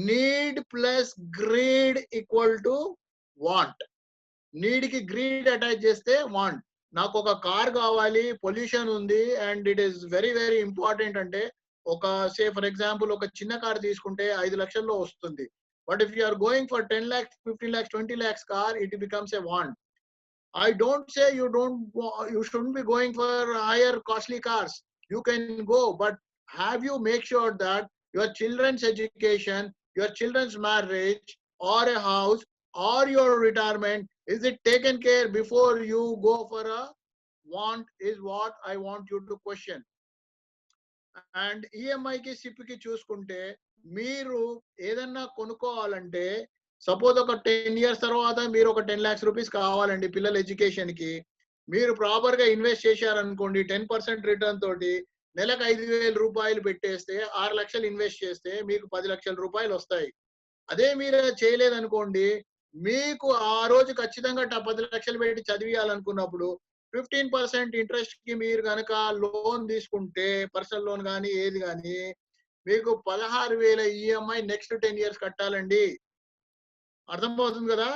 Need plus greed equal to want. Need కి గ్రీడ్ అటాచ్ చేస్తే వాంట్. నాకు ఒక కార్ కావాలి, పొల్యూషన్ ఉంది, and it is very very important అంటే ఒక సే ఫర్ ఎగ్జాంపుల్ ఒక చిన్న కార్ తీసుకుంటే 5 లక్షల్లో వస్తుంది. But if you are going for 10 lakhs, 15 lakhs, 20 lakhs car, it becomes a want. I don't say you shouldn't be going for higher costly cars. You can go, but have you make sure that your children's education, your children's marriage, or a house, or your retirement, is it taken care before you go for a want, is what I want you to question. And EMI కి SIP కి చూసుకుంటే మీరు ఏదన్నా కొనుక్కోవాలంటే suppose ఒక 10 years తర్వాత మీరు ఒక 10 lakhs rupees కావాలండి పిల్లల ఎడ్యుకేషన్ కి, మీరు ప్రాపర్ గా ఇన్వెస్ట్ చేశారనుకోండి 10% రిటర్న్ తోటి నెలకు 5,000 రూపాయలు పెట్టేస్తే 6 లక్షలు ఇన్వెస్ట్ చేస్తే మీకు 10 లక్షల రూపాయలు వస్తాయి. అదే మీరు చేయలేదనుకోండి, మీకు ఆ రోజు ఖచ్చితంగా 10 లక్షలు పెట్టి చదివియాలనుకున్నప్పుడు 15% ఇంట్రెస్ట్ కి మీరు కనుక లోన్ తీసుకుంటే, పర్సనల్ లోన్ కానీ ఏది కానీ, మీకు 16,000 ఈఎంఐ నెక్స్ట్ 10 years కట్టాలండి. అర్థమవుతుంది కదా?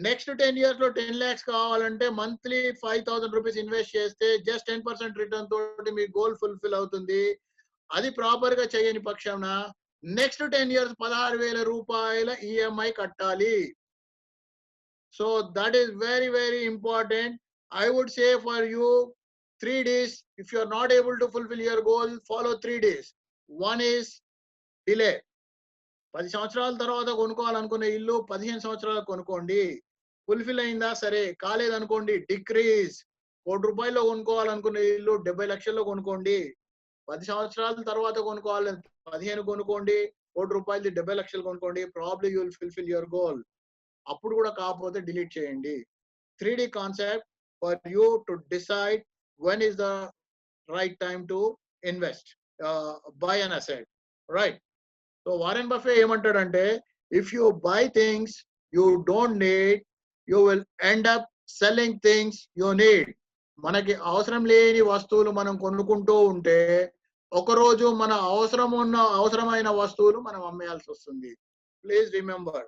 నెక్స్ట్ 10 years లో 10 lakhs కావాలంటే మంత్లీ 5,000 రూపీస్ ఇన్వెస్ట్ చేస్తే జస్ట్ 10% రిటర్న్ తోటి మీ గోల్ ఫుల్ఫిల్ అవుతుంది. అది ప్రాపర్ గా చేయని పక్షాన నెక్స్ట్ 10 years 16,000 రూపాయల ఈఎంఐ కట్టాలి. So that is very very important. I would say for you 3 days. If you are not able to fulfill your goal, follow 3 days. One is delay. 10 సంవత్సరాల తర్వాత కొనుక్కోవాలనుకునే ఇల్లు 15 సంవత్సరాలకు కొనుక్కోండి. ఫుల్ఫిల్ అయిందా సరే, కాలేదనుకోండి డిక్రీజ్. 1 కోటి రూపాయల్లో కొనుక్కోవాలనుకునే ఇల్లు 70 లక్షల్లో కొనుక్కోండి. 10 సంవత్సరాల తర్వాత కొనుక్కోవాలి 15 కొనుక్కోండి. 1 కోటి రూపాయలు 70 లక్షలు కొనుక్కోండి. Probably you will fulfil your goal. అప్పుడు కూడా కాకపోతే డిలీట్ చేయండి. 3D concept for you to decide when is the right time to invest, buy an asset, right? So Warren Buffett ఏమంటాడంటే, if you buy things you don't need, you will end up selling things you need. మనకి అవసరం లేని వస్తువులు మనం కొనుక్కుంటూ ఉంటే ఒకరోజు మన అవసరమైన వస్తువులు మనం అమ్మేయాల్సి వస్తుంది. Please remember.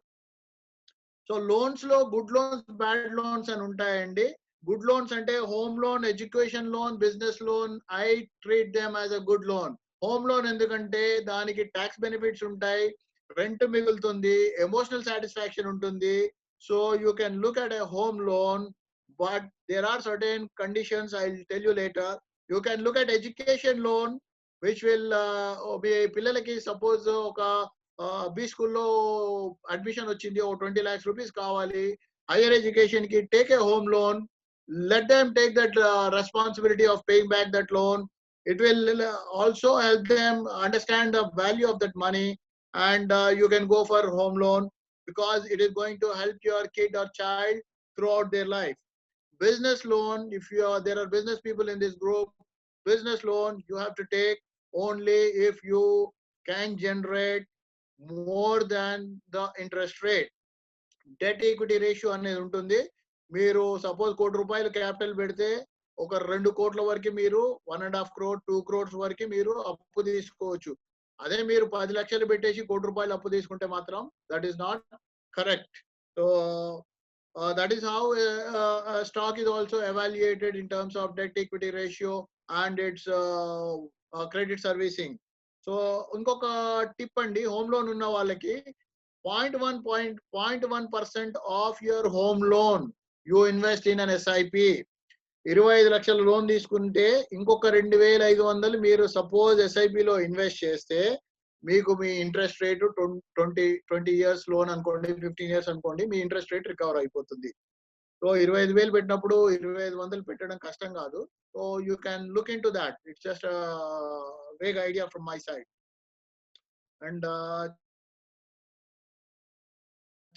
సో లోన్స్ లో గుడ్ లోన్స్, బ్యాడ్ లోన్స్ అని ఉంటాయండి. గుడ్ లోన్స్ అంటే home loan, education loan, business loan. I treat them as a good loan. Home loan ఎందుకంటే దానికి ట్యాక్స్ బెనిఫిట్స్ ఉంటాయి, రెంట్ మిగులుతుంది, ఎమోషనల్ సాటిస్ఫాక్షన్ ఉంటుంది. So you can look at a home loan, but there are certain conditions, I will tell you later. You can look at education loan which will మీ పిల్లలకి suppose ఒక B స్కూల్లో admission వచ్చింది, ఓ 20 lakhs rupees కావాలి, higher education కి take a home loan, let them take that responsibility of paying back that loan. It will also help them understand the value of that money, and you can go for home loan because it is going to help your kid or child throughout their life. Business loan, if there are business people in this group, business loan you have to take only if you can generate more than the interest rate. Debt equity ratio అనేది ఉంటుంది. మీరు suppose ₹1 capital పెడితే ఒక 2 కోట్ల వరకు మీరు 1.5 crore 2 crores వరకు మీరు అప్పు తీసుకోవచ్చు. అదే మీరు 10 లక్షలు పెట్టేసి ₹1 అప్పు తీసుకుంటే మాత్రం that is not correct. So that is how a stock is also evaluated in terms of debt equity ratio and its credit servicing. So ఇంకొక టిప్ అండి, హోమ్ లోన్ ఉన్న వాళ్ళకి 0.1% of your home loan you invest in an SIP. 25 లక్షల loan తీసుకుంటే ఇంకొక 2,500 మీరు suppose SIP లో invest చేస్తే మీకు మీ ఇంట్రెస్ట్ రేట్ 20 years లోన్ అనుకోండి, 15 years అనుకోండి, మీ ఇంట్రెస్ట్ రేట్ రికవర్ అయిపోతుంది. సో 25,000 పెట్టినప్పుడు 2,500 పెట్టడం కష్టం కాదు. So you can look in to that. It's just vague idea from my side. And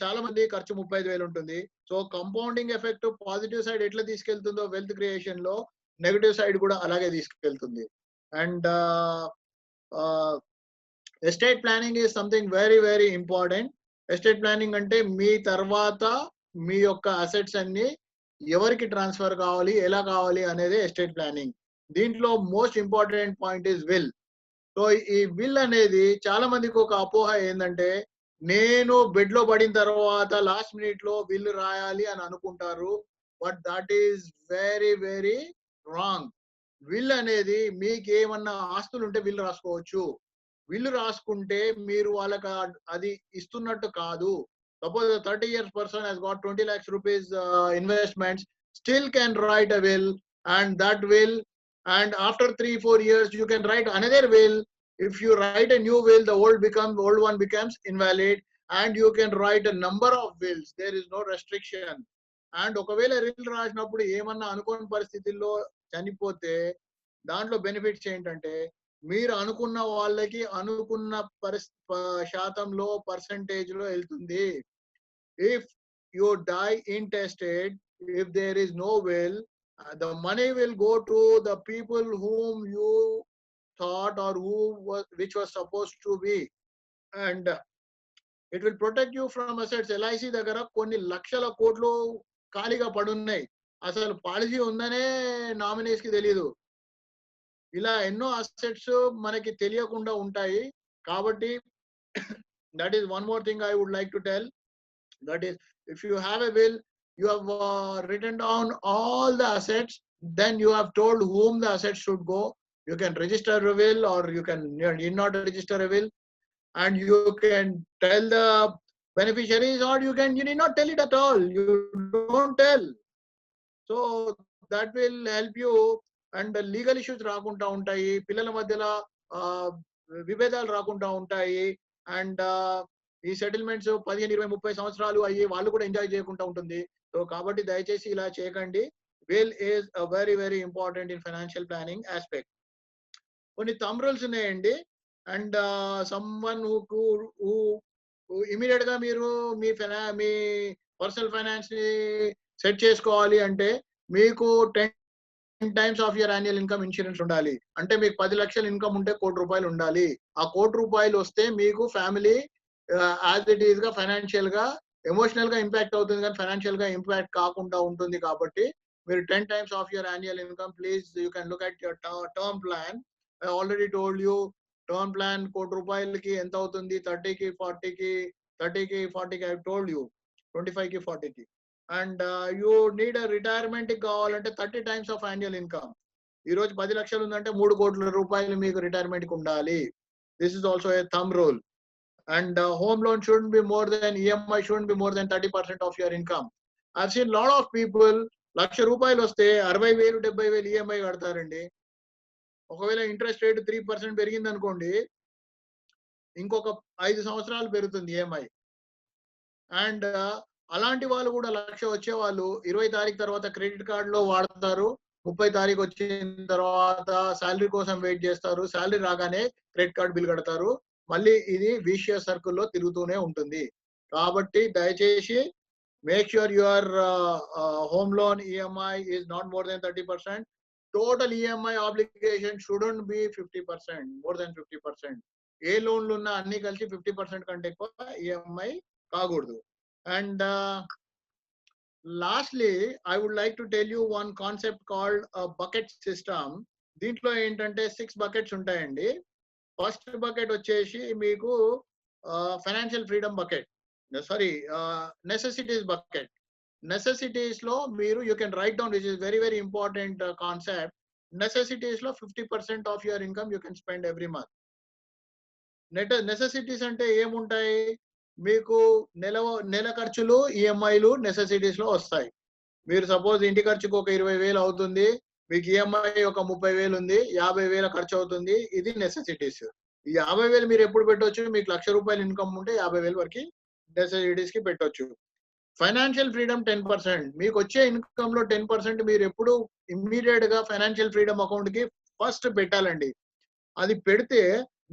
చాలా మంది ఖర్చు 35,000 ఉంటుంది. So compounding effect positive side ఎట్లా తీసుకెళ్తుందో వెల్త్ క్రియేషన్ లో నెగటివ్ సైడ్ కూడా అలాగే తీసుకెళ్తుంది. And estate planning is something very very important. Estate planning అంటే మీ తర్వాత మీ యొక్క అసెట్స్ అన్ని ఎవరికి ట్రాన్స్ఫర్ కావాలి, ఎలా కావాలి అనేది ఎస్టేట్ ప్లానింగ్. దీంట్లో most important point is will. So ఈ విల్ అనేది చాలా మందికి ఒక అపోహ ఏంటంటే, నేను బెడ్ లో పడిన తర్వాత లాస్ట్ మినిట్ లో విల్ రాయాలి అని అనుకుంటారు. But that is very very wrong. Will అనేది మీకు ఏమన్నా ఆస్తులు ఉంటే విల్ రాసుకోవచ్చు. విల్ రాసుకుంటే మీరు వాళ్ళకి అది ఇస్తున్నట్టు కాదు. Suppose 30 years person has got 20 lakhs rupees investments, still can write a will, and that will, and after 3-4 years you can write another will. If you write a new will, the old one becomes invalid, and you can write a number of wills. There is no restriction. And ఒకవేళ will రాసినప్పుడు ఏమన్నా అనుకోని పరిస్థితుల్లో చనిపోతే దాంట్లో benefits ఏంటంటే, మీరు అనుకున్న వాళ్ళకి అనుకున్న శాతంలో పర్సంటేజ్ లో వెళ్తుంది. If you die intestate, if there is no will, the money will go to the people whom you thought or which was supposed to be, and it will protect you from assets. LIC దగ్గర కొన్ని లక్షల కోట్లు ఖాళీగా పడున్నాయి, అసలు policy ఉందనే nominees కి తెలియదు. ఇలా ఎన్నో అసెట్స్ మనకి తెలియకుండా ఉంటాయి. కాబట్టి that is one more thing I would like to tell. That is, if you have a will, you have written down all the assets, then you have told whom the assets should go. You can register a will, or you need not register a will, and you can tell the beneficiaries, or you need not tell it at all. You don't tell. So that will help you. And legal issues రాకుండా ఉంటాయి, పిల్లల మధ్యలో విభేదాలు రాకుండా ఉంటాయి. And ఈ settlements 15, 20, 30 సంవత్సరాలు అయ్యి వాళ్ళు కూడా ఎంజాయ్ చేయకుండా ఉంటుంది. సో కాబట్టి దయచేసి ఇలా చేయకండి. Will is very very important in financial planning aspect. కొన్ని థంబ్ రూల్స్ ఉన్నాయండి. అండ్ సమ్వన్ హూ ఇమీడియట్ గా మీరు మీ పర్సనల్ ఫైనాన్స్ ని సెట్ చేసుకోవాలి అంటే మీకు 10 times of your annual income insurance ఉండాలి. అంటే మీకు 10 లక్షల ఇన్కమ్ ఉంటే ₹1,00,00,000 ఉండాలి. ఆ ₹1,00,00,000 వస్తే మీకు ఫ్యామిలీ యాజ్ ఇట్ ఈస్ గా ఫైనాన్షియల్ గా ఎమోషనల్ గా ఇంపాక్ట్ అవుతుంది, కానీ ఫైనాన్షియల్ గా ఇంపాక్ట్ కాకుండా ఉంటుంది. కాబట్టి మీరు 10 times of your annual income, please you can look at your term plan. I already told you term plan ₹1,00,00,000కి ఎంత అవుతుంది, 30కి 40కి I told you 25కి 40కి. అండ్ యూ నీడ్ రిటైర్మెంట్ కావాలంటే 30 times of annual income. ఈ రోజు 10 లక్షలు ఉందంటే ₹3 కోట్ల మీకు రిటైర్మెంట్ కి ఉండాలి. This is also a thumb rule. And home loan shouldn't be more than, EMI shouldn't be more than 30% of your income. I've seen lot of people ₹1,00,000 వస్తే 60,000 70,000 EMI కడతారండి. ఒకవేళ ఇంట్రెస్ట్ రేట్ 3% పెరిగింది అనుకోండి, ఇంకొక 5 సంవత్సరాలు పెరుగుతుంది ఈఎంఐ. అండ్ అలాంటి వాళ్ళు కూడా 1,00,000 వచ్చే వాళ్ళు 20 తారీఖు తర్వాత క్రెడిట్ కార్డులో వాడతారు. 30 తారీఖు వచ్చిన తర్వాత సాలరీ కోసం వెయిట్ చేస్తారు. సాలరీ రాగానే క్రెడిట్ కార్డ్ బిల్ కడతారు. మళ్ళీ ఇది విషియస్ సర్కిల్లో తిరుగుతూనే ఉంటుంది. కాబట్టి దయచేసి make sure your home loan EMI is not more than 30%. Total EMI obligation shouldn't be 50%, more than 50%. ఏ లోన్లు ఉన్నా అన్ని కలిసి 50% కంటే ఎక్కువ ఈఎంఐ కాకూడదు. And lastly I would like to tell you one concept called bucket system. దీంట్లో ఏంటంటే 6 buckets ఉంటాయండి. ఫస్ట్ బకెట్ వచ్చేసి మీకు financial freedom bucket, sorry necessities bucket. Necessities లో మీరు you can write down, which is very very important concept. Necessities లో 50% of your income you can spend every month. Necessities అంటే ఏముంటాయి? మీకు నెల ఖర్చులు ఈఎంఐలు నెసెసిటీస్ లో వస్తాయి. మీరు సపోజ్ ఇంటి ఖర్చుకు ఒక 20,000 అవుతుంది, మీకు ఈఎంఐ ఒక 30,000 ఉంది, 50,000 ఖర్చు అవుతుంది. ఇది నెసెసిటీస్. ఈ 50,000 మీరు ఎప్పుడు పెట్టవచ్చు? మీకు ₹1,00,000 ఇన్కమ్ ఉంటే 50,000 వరకు నెసెసిటీస్ కి పెట్టొచ్చు. Financial freedom 10%. మీకు వచ్చే ఇన్కమ్ లో 10% మీరు ఎప్పుడు ఇమ్మీడియట్ గా ఫైనాన్షియల్ ఫ్రీడమ్ అకౌంట్ కి ఫస్ట్ పెట్టాలండి. అది పెడితే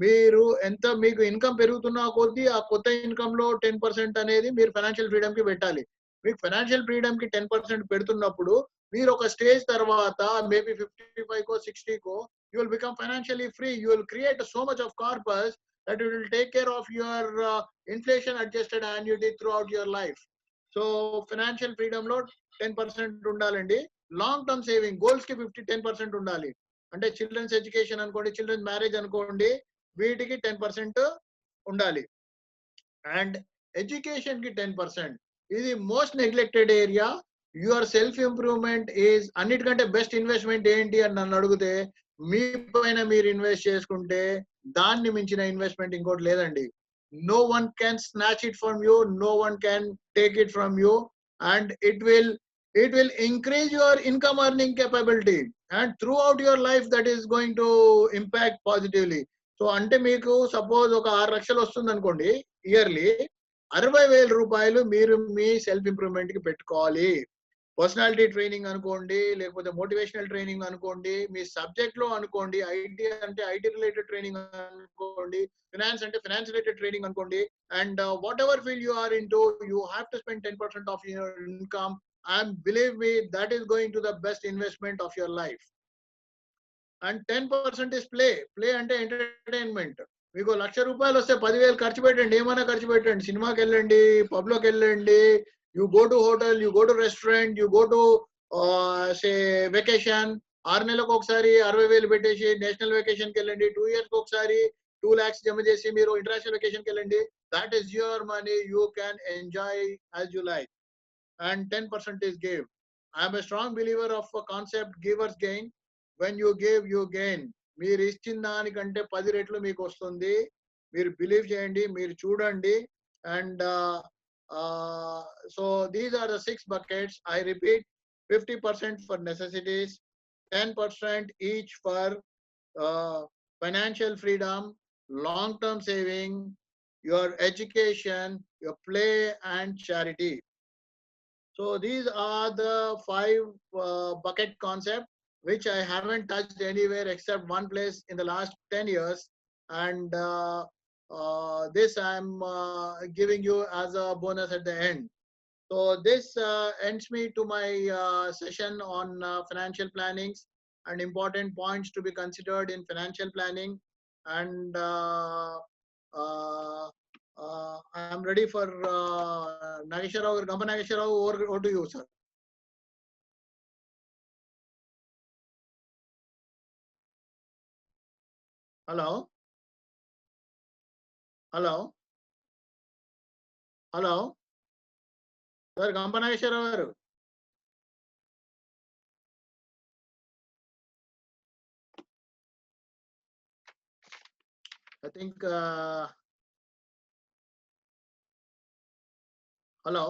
మీరు ఎంత మీకు ఇన్కమ్ పెరుగుతున్న కొద్దీ ఆ కొత్త ఇన్కమ్ లో 10% అనేది మీరు ఫైనాన్షియల్ ఫ్రీడమ్ కి పెట్టాలి. మీకు ఫైనాన్షియల్ ఫ్రీడమ్ కి 10% పెడుతున్నప్పుడు మీరు ఒక స్టేజ్ తర్వాత maybe 55 co 60 co you will become financially free. You will create so much of corpus that it will take care of your inflation adjusted annuity throughout your life. So financial freedom లో 10% ఉండాలండి. Long term saving goals కి 10% ఉండాలి. అంటే children's education అనుకోండి, children's marriage అనుకోండి, వీటికి 10% ఉండాలి. And education కి 10%. ఇది most neglected area. Your self improvement is అన్నిటికంటే బెస్ట్ ఇన్వెస్ట్మెంట్ ఏంటి అని నన్ను అడిగితే మీ పైన మీరు ఇన్వెస్ట్ చేసుకుంటే దాన్ని మించిన ఇన్వెస్ట్మెంట్ ఇంకోటి లేదండి. No one can snatch it from you, no one can take it from you, and it will increase your income earning capability, and throughout your life that is going to impact positively. So అంటే మీకు suppose ఒక 6 లక్షలు వస్తుంది అనుకోండి yearly, 60,000 రూపాయలు మీరు మీ self improvement కి పెట్టుకోవాలి. పర్సనాలిటీ ట్రైనింగ్ అనుకోండి, లేకపోతే మోటివేషనల్ ట్రైనింగ్ అనుకోండి, మీ సబ్జెక్ట్ లో అనుకోండి, ఐటీ అంటే ఐటీ రిలేటెడ్ ట్రైనింగ్ అనుకోండి, ఫినాన్స్ అంటే ఫినాన్స్ రిలేటెడ్ ట్రైనింగ్ అనుకోండి. And whatever field you are into, you have to spend 10% of your income, and believe me, that is going to the best investment of your life. And 10% is play అంటే entertainment. మీకు ₹1,00,000 వస్తే 10,000 ఖర్చు పెట్టండి, ఏమైనా ఖర్చు పెట్టండి. సినిమాకి వెళ్ళండి, పబ్ లోకి వెళ్ళండి, you go to hotel, you go to restaurant, you go to say vacation. 6 నెలలకు ఒకసారి 60,000 పెట్టేసి నేషనల్ వెకేషన్ కి వెళ్ళండి. 2 years కి ఒకసారి 2 lakhs జమ చేసి మీరు ఇంటర్నేషనల్ వెకేషన్ కి వెళ్ళండి. That is your money, you can enjoy as you like. And 10% is give. I am a strong believer of a concept givers gain. When you give, you gain. మీరు ఇచ్చిన దానికంటే 10 రెట్లు మీకు వస్తుంది. మీరు బిలీవ్ చేయండి, మీరు చూడండి. And so these are the 6 buckets. I repeat, 50% for necessities, 10% each for financial freedom, long-term saving, your education, your play and charity. So these are the 5 bucket concept which I haven't touched anywhere except one place in the last 10 years, and this I'm giving you as a bonus at the end. So this ends me to my session on financial plannings and important points to be considered in financial planning. And I am ready for Nageshwar Rao, Gamba Nageshwar Rao, over to you, sir. Hello? Hello? Hello? Sir, Gamba Nageshwar Rao garu. I think hello?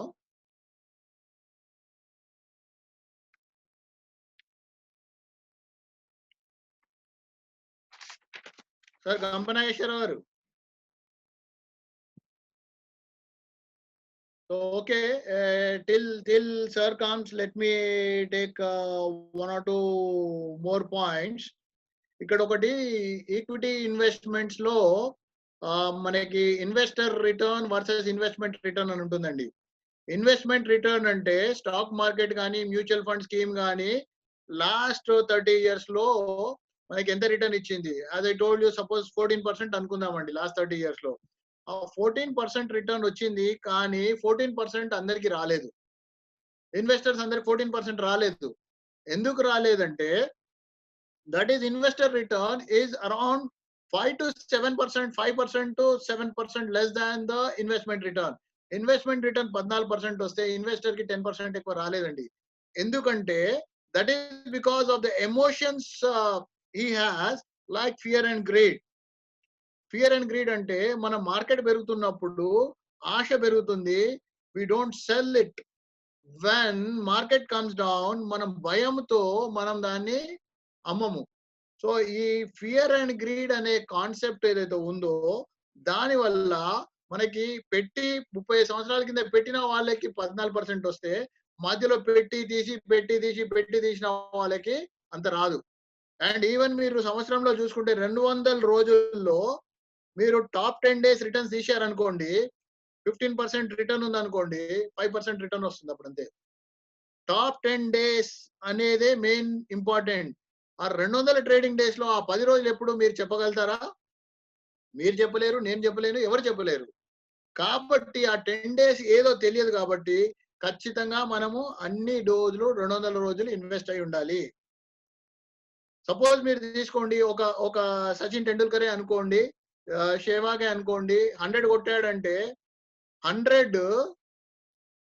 Sir, Gamba Nageshwar Rao garu. So okay, till sir comes, let me take one or two more points. ఇక్కడ ఒకటి equity investments లో మనకి investor return versus investment return అని ఉంటుందండి. Investment return అంటే stock market కానీ mutual fund scheme కానీ last 30 years లో మనకి ఎంత రిటర్న్ ఇచ్చింది. As I told you, suppose 14% అనుకుందామండి లాస్ట్ 30 years లో. ఆ 14% రిటర్న్ వచ్చింది, కానీ 14% అందరికి రాలేదు. ఇన్వెస్టర్స్ అందరికి 14% రాలేదు. ఎందుకు రాలేదంటే that is investor return is around 5 to 7%, 5% to 7% less than the investment return. Investment return 14% వస్తే ఇన్వెస్టర్ కి 10% ఎక్కువ రాలేదండి. ఎందుకంటే that is because of the emotions he has, like fear and greed. Fear and greed అంటే మన market పెరుగుతున్నప్పుడు ఆశ పెరుగుతుంది, we don't sell it. When market comes down మనం భయంతో మనం దాన్ని అమ్మము. సో ఈ ఫియర్ అండ్ గ్రీడ్ అనే కాన్సెప్ట్ ఏదైతే ఉందో దాని వల్ల మనకి పెట్టి 30 సంవత్సరాల కింద పెట్టిన వాళ్ళకి 14% వస్తే, మధ్యలో పెట్టి తీసిన వాళ్ళకి అంత రాదు. అండ్ ఈవెన్ మీరు సంవత్సరంలో చూసుకుంటే 200 రోజుల్లో మీరు టాప్ 10 days రిటర్న్స్ తీశారనుకోండి, 15% రిటర్న్ ఉందనుకోండి, 5% రిటర్న్ వస్తుంది అప్పుడు అంతే. టాప్ 10 days అనేదే మెయిన్ ఇంపార్టెంట్. ఆ 200 ట్రేడింగ్ డేస్ లో ఆ 10 రోజులు ఎప్పుడు మీరు చెప్పగలుగుతారా? మీరు చెప్పలేరు, నేను చెప్పలేను, ఎవరు చెప్పలేరు. కాబట్టి ఆ 10 days ఏదో తెలియదు. కాబట్టి ఖచ్చితంగా మనము అన్ని రోజులు 200 రోజులు ఇన్వెస్ట్ అయి ఉండాలి. సపోజ్ మీరు తీసుకోండి, ఒక సచిన్ టెండూల్కరే అనుకోండి, షేవాగే అనుకోండి, 100 కొట్టాడంటే 100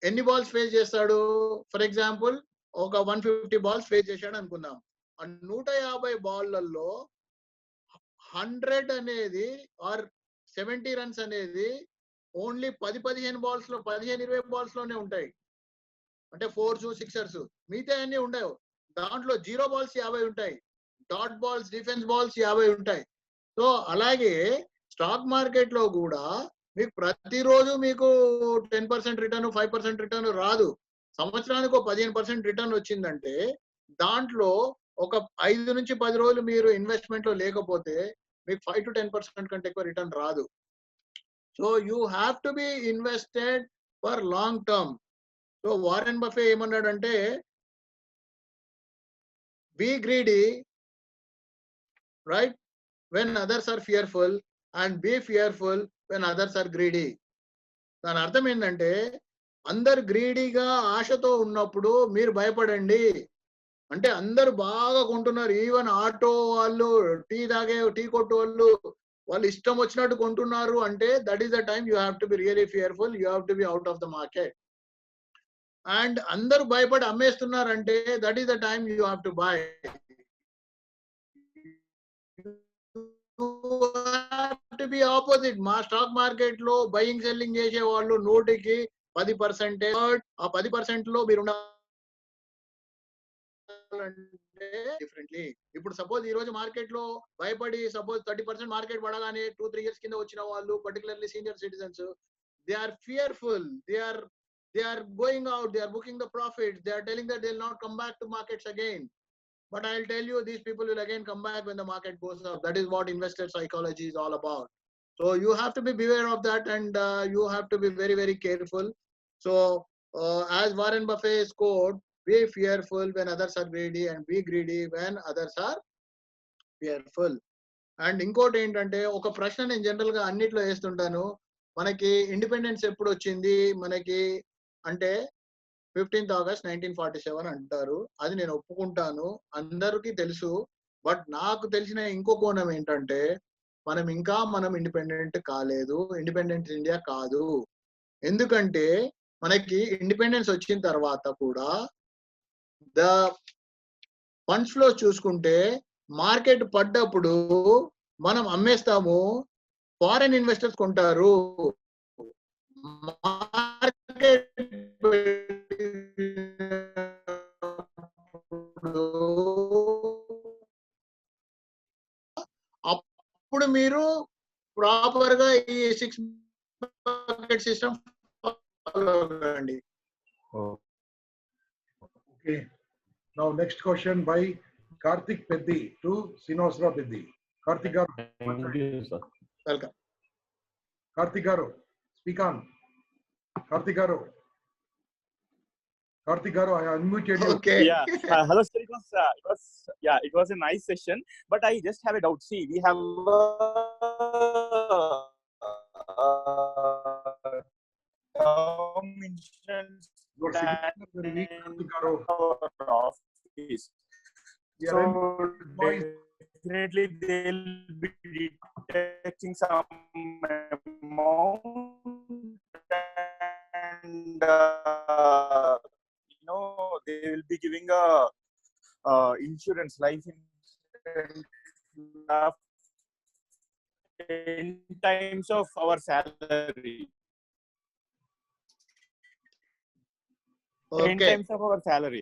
ఎన్ని బాల్స్ ఫేస్ చేస్తాడు? ఫర్ ఎగ్జాంపుల్ ఒక 150 balls ఫేస్ చేశాడు అనుకుందాం. 150 బాల్లలో 100 అనేది ఆర్ 70 runs అనేది ఓన్లీ 10-15 balls లో, 15-20 balls లోనే ఉంటాయి. అంటే 4s 6ers, మిగతా అన్ని ఉండవు. దాంట్లో 0 balls 50 ఉంటాయి, డాట్ బాల్స్, డిఫెన్స్ బాల్స్ 50 ఉంటాయి. సో అలాగే స్టాక్ మార్కెట్ లో కూడా మీకు ప్రతిరోజు మీకు 10% రిటర్న్, 5% రిటర్న్ రాదు. సంవత్సరానికి 15% రిటర్న్ వచ్చిందంటే దాంట్లో ఒక 5 నుంచి 10 రోజులు మీరు ఇన్వెస్ట్మెంట్ లో లేకపోతే మీకు 5 to 10% కంటే ఎక్కువ రిటర్న్ రాదు. So you have to be invested for long term. So Warren Buffett ఏమన్నాడంటే, be greedy right when others are fearful and be fearful when others are greedy. దాని అర్థం ఏంటంటే, అందరు గ్రీడీగా ఆశతో ఉన్నప్పుడు మీరు భయపడండి. అంటే అందరు బాగా కొంటున్నారు, ఈవెన్ ఆటో వాళ్ళు, టీ కొట్టు వాళ్ళు ఇష్టం వచ్చినట్టు కొంటున్నారు అంటే that is the time you have to be really fearful, you have to be out of the market. And అందరు భయపడి అమ్మేస్తున్నారంటే that is the time you have to buy. To be opposite. మా స్టాక్ మార్కెట్ లో buying selling చేసే వాళ్ళు 100కి 10%. ఆ 10% లో మీరు డిఫరెంట్లీ. ఇప్పుడు సపోజ్ ఈ రోజు మార్కెట్ లో భయపడి సపోజ్ 30% మార్కెట్ పడగానే 2-3 years కింద వచ్చిన వాళ్ళు, particularly senior citizens, they are fearful, they are going out, they are booking the profits, they are telling that they will not come back to markets again. But I'll tell you, these people will again come back when the market goes up. That is what investor psychology is all about. So you have to be beware of that, and you have to be very, very careful. So as Warren Buffett's quote, be fearful when others are greedy and be greedy when others are fearful. And ఇంకోటి ఏంటంటే, ఒక ప్రశ్న నేను general గా అన్నిట్లో వేస్తుంటాను, మనకి independence ఎప్పుడు వచ్చింది మనకి అంటే 15th August 1947 అంటారు. అది నేను ఒప్పుకుంటాను, అందరికీ తెలుసు. బట్ నాకు తెలిసిన ఇంకో కోణం ఏంటంటే, మనం ఇండిపెండెంట్ కాలేదు, ఇండిపెండెంట్ ఇండియా కాదు. ఎందుకంటే మనకి ఇండిపెండెన్స్ వచ్చిన తర్వాత కూడా ద ఫండ్స్ ఫ్లో చూసుకుంటే మార్కెట్ పడ్డప్పుడు మనం అమ్మేస్తాము, ఫారెన్ ఇన్వెస్టర్స్ కొంటారు. మార్కెట్ అప్పుడు మీరు ప్రాపర్ గా ఈ 6 bucket సిస్టమ్ ఫాలో అవ్వండి. Okay. Now next question by Karthik Peddi to Sinosra Peddi. Karthik garu. Thank you, sir. Welcome. Karthik garu, speak on. Karthik garu, I unmuted you. Okay. Yeah. Hello, sir. It was a nice session, but I just have a doubt. See, we have insurance Your signal is very weak, Karthik garu. office. Yeah, So voice. definitely they'll be detecting some amount, and they will be giving a insurance, life insurance, 10 times of our salary. 10 Okay. times of our salary.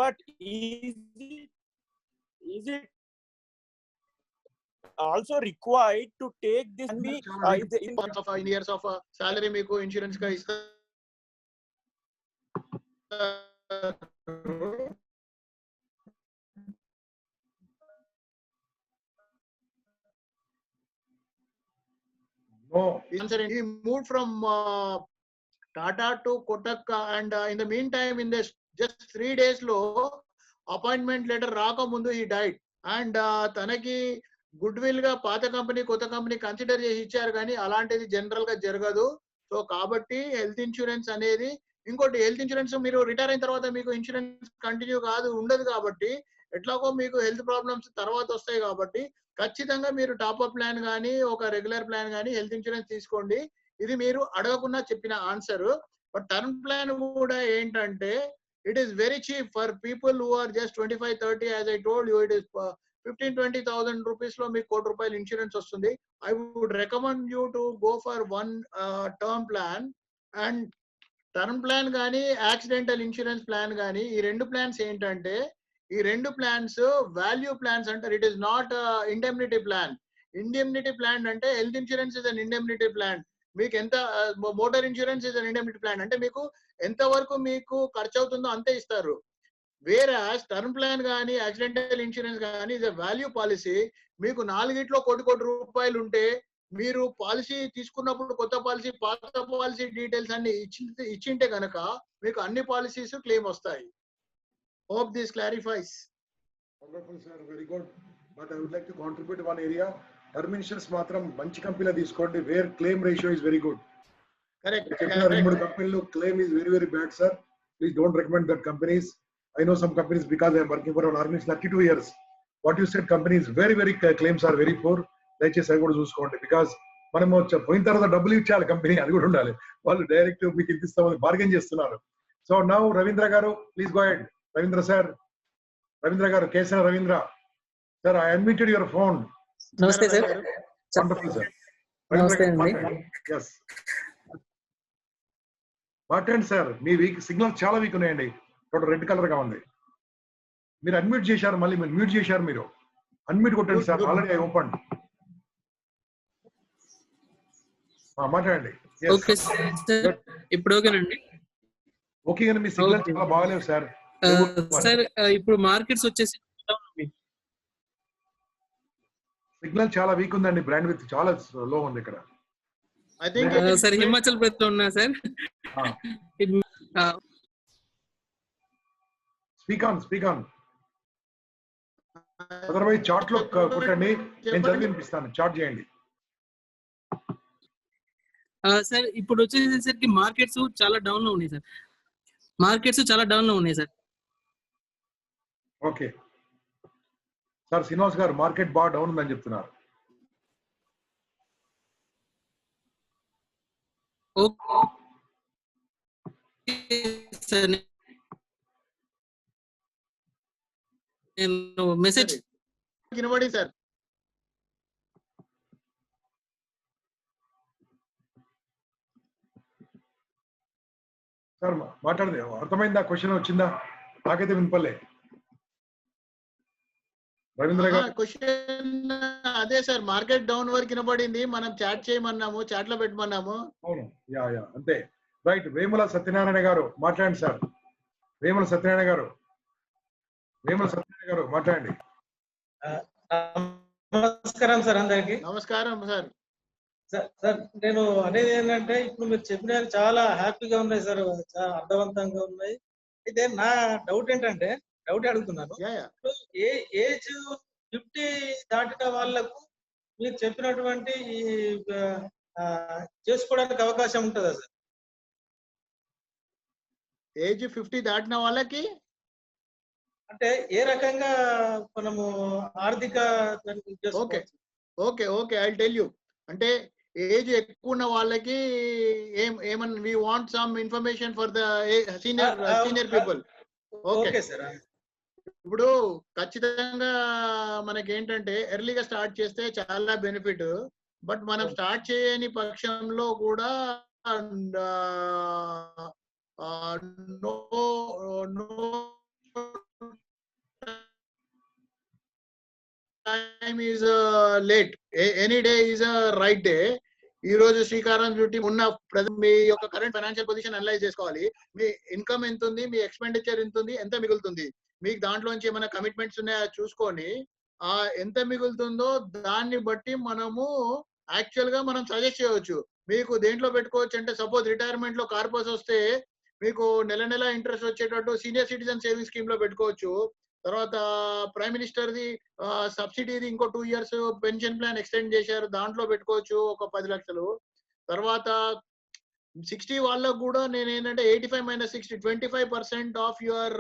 But is it also required to take this? in years of salary మీకు insurance గా ఇస్తారు. No. Answer, he moved from Tata to Kotak, and in the meantime, in this just 3 days lo appointment letter రాక ముందు he died, and తనకి good will గా పాత company కొత్త company consider చేసి ఇచ్చారు, కానీ అలాంటిది జనరల్ గా జరగదు. సో కాబట్టి హెల్త్ ఇన్సూరెన్స్ అనేది, ఇంకోటి హెల్త్ ఇన్సూరెన్స్ మీరు రిటైర్ అయిన తర్వాత మీకు ఇన్సూరెన్స్ కంటిన్యూ ఉండదు కాబట్టి ఎట్లాగో మీకు హెల్త్ ప్రాబ్లమ్స్ తర్వాత వస్తాయి కాబట్టి ఖచ్చితంగా మీరు టాప్ అప్ ప్లాన్ కానీ ఒక రెగ్యులర్ ప్లాన్ కానీ హెల్త్ ఇన్సూరెన్స్ తీసుకోండి. ఇది మీరు అడగకుండా చెప్పిన ఆన్సర్. బట్ టర్మ్ ప్లాన్ కూడా ఏంటంటే it is very cheap for people who are just 25-30. As I told you, it is 15,000-20,000 rupees లో మీకు ₹1 కోటి ఇన్సూరెన్స్ వస్తుంది. I would recommend you to go for one term plan. And term plan కానీ accidental insurance plan కానీ ఈ రెండు plans ఏంటంటే, ఈ రెండు ప్లాన్స్ వాల్యూ ప్లాన్స్ అంటారు. It is not indemnity plan. Indemnity plan అంటే health insurance is an indemnity plan. మీకు ఎంత motor insurance is an indemnity plan అంటే మీకు ఎంత వరకు మీకు ఖర్చు అవుతుందో అంతే ఇస్తారు. వేరే టర్మ్ ప్లాన్ కానీ యాక్సిడెంటల్ ఇన్సూరెన్స్ కానీ ఇస్ వాల్యూ పాలసీ. మీకు 4 కోటి రూపాయలు ఉంటే మీరు పాలసీ తీసుకున్నప్పుడు కొత్త పాలసీ పాత పాలసీ డీటెయిల్స్ అన్ని ఇచ్చింటే కనుక మీకు అన్ని పాలసీస్ క్లెయిమ్ వస్తాయి. Hope this clarifies. Wonderful, sir. Very good. But I would like to contribute one area. Term insurance మాత్రం మంచి కంపెనీలో తీసుకోండి, where claim ratio is very good. Correct. చెప్పిన 2-3 కంపెనీలు claim is very very bad, sir. Please don't recommend that companies. I know some companies because I am working for an organization 32 years. What you said, companies very claims are very poor. దయచేసి అవి కూడా చూసుకోండి. Because మనం పోయిన తర్వాత డబ్బులు ఇచ్చేయాలి company, అది కూడా ఉండాలి. వాళ్ళు డైరెక్ట్ మీకు ఇస్తామని బార్గెన్ చేస్తున్నారు. సో నౌ రవీంద్ర గారు, please go ahead. Ravindra sir, Ravindra గారు, Kesara Ravindra sir, I unmuted your phone. నమస్తే సార్. Wonderful sir. నమస్తే అండి. yes, మాట్లాడండి సార్. మీ వీక్ సిగ్నల్ చాలా వీక్ ఉన్నాయండి. టోటల్ రెడ్ కలర్ గా ఉంది. మీరు అన్మ్యూట్ చేశారు, మళ్ళీ మీరు మ్యూట్ చేశారు. మీరు అన్మ్యూట్ కొట్టండి సార్. Already I open. మాట్లాడండి. ఓకే సార్, ఇప్పుడు ఓకేనండి. ఓకే, కానీ మీ సిగ్నల్ చాలా బాగాలేవు సార్. సార్ ఇప్పుడు మార్కెట్స్ వచ్చేసి సిగ్నల్ చాలా వీక్ ఉందండి. బ్రాండ్ విత్ చాలా లో ఉంది ఇక్కడ. I think sir Himachal Pradesh లో ఉన్నా sir. Speak on. Otherwise chart లో కొట్టండి, నేను చదివి వినిపిస్తాను. చార్ట్ చేయండి సార్. ఇప్పుడు వచ్చేసరికి మార్కెట్స్ చాలా డౌన్ లో ఉన్నాయి సార్. Okay sir. శ్రీనివాస్ గారు, మార్కెట్ బాగా డౌన్ ఉందని చెప్తున్నారు. ఓకే సార్, నేను మెసేజ్ వినబడి సార్. సార్ మాట్లాడదు, అర్థమైందా? క్వశ్చన్ వచ్చిందా? నాకైతే వినపలే. రవీంద్ర గారు, క్వశ్చన్ అదే సార్, మార్కెట్ డౌన్ వరకు వినబడింది. మనం చాట్ చేయమన్నాము, చాట్ లో పెట్టమన్నాము. అవును, యా అంతే. రైట్. వేముల సత్యనారాయణ గారు మాట్లాడండి సార్. వేముల సత్యనారాయణ గారు మాట్లాడండి. నమస్కారం సార్ అందరికి. నమస్కారం సార్. సార్ నేను అనేది ఏంటంటే ఇప్పుడు మీరు చెప్పిన చాలా హ్యాపీగా ఉన్నాయి సార్, చాలా అర్థవంతంగా ఉన్నాయి. అయితే నా డౌట్ ఏంటంటే, అడుగుతున్నాను, ఏజ్ 50 దాటిన వాళ్ళకు మీరు చెప్పినటువంటి ఈ చేసుకోవడానికి అవకాశం ఉంటుందా సార్? ఏజ్ 50 దాటిన వాళ్ళకి అంటే ఏ రకంగా మనము ఆర్థిక ఓకే ఐ టెల్ యూ. అంటే ఏజ్ ఎక్కువ ఉన్న వాళ్ళకి ఏమన్నా we want some information for the senior people. Okay sir. ఇప్పుడు ఖచ్చితంగా మనకి ఏంటంటే ఎర్లీగా స్టార్ట్ చేస్తే చాలా బెనిఫిట్. బట్ మనం స్టార్ట్ చేయని పక్షంలో కూడా no time is late. Any day is a right day. ఈ రోజు శ్రీకారం చుట్టి ఉన్న మీ యొక్క కరెంట్ ఫైనాన్షియల్ పొజిషన్ అనలైజ్ చేసుకోవాలి. మీ ఇన్కమ్ ఎంత ఉంది, మీ ఎక్స్పెండిచర్ ఎంత ఉంది, ఎంత మిగులుతుంది, మీకు దాంట్లోంచి ఏమైనా కమిట్మెంట్స్ ఉన్నాయో చూసుకొని ఆ ఎంత మిగులుతుందో దాన్ని బట్టి మనము యాక్చువల్ గా మనం సజెస్ట్ చేయవచ్చు. మీకు దేంట్లో పెట్టుకోవచ్చు అంటే, సపోజ్ రిటైర్మెంట్ లో కార్పస్ వస్తే మీకు నెల ఇంట్రెస్ట్ వచ్చేటట్టు సీనియర్ సిటిజన్ సేవింగ్ స్కీమ్ లో పెట్టుకోవచ్చు. తర్వాత ప్రైమ్ మినిస్టర్ ది సబ్సిడీది ఇంకో 2 years పెన్షన్ ప్లాన్ ఎక్స్టెండ్ చేశారు, దాంట్లో పెట్టుకోవచ్చు ఒక 10 లక్షలు. తర్వాత 60 వాళ్ళకు కూడా నేను ఏంటంటే 85 - 60 25% of your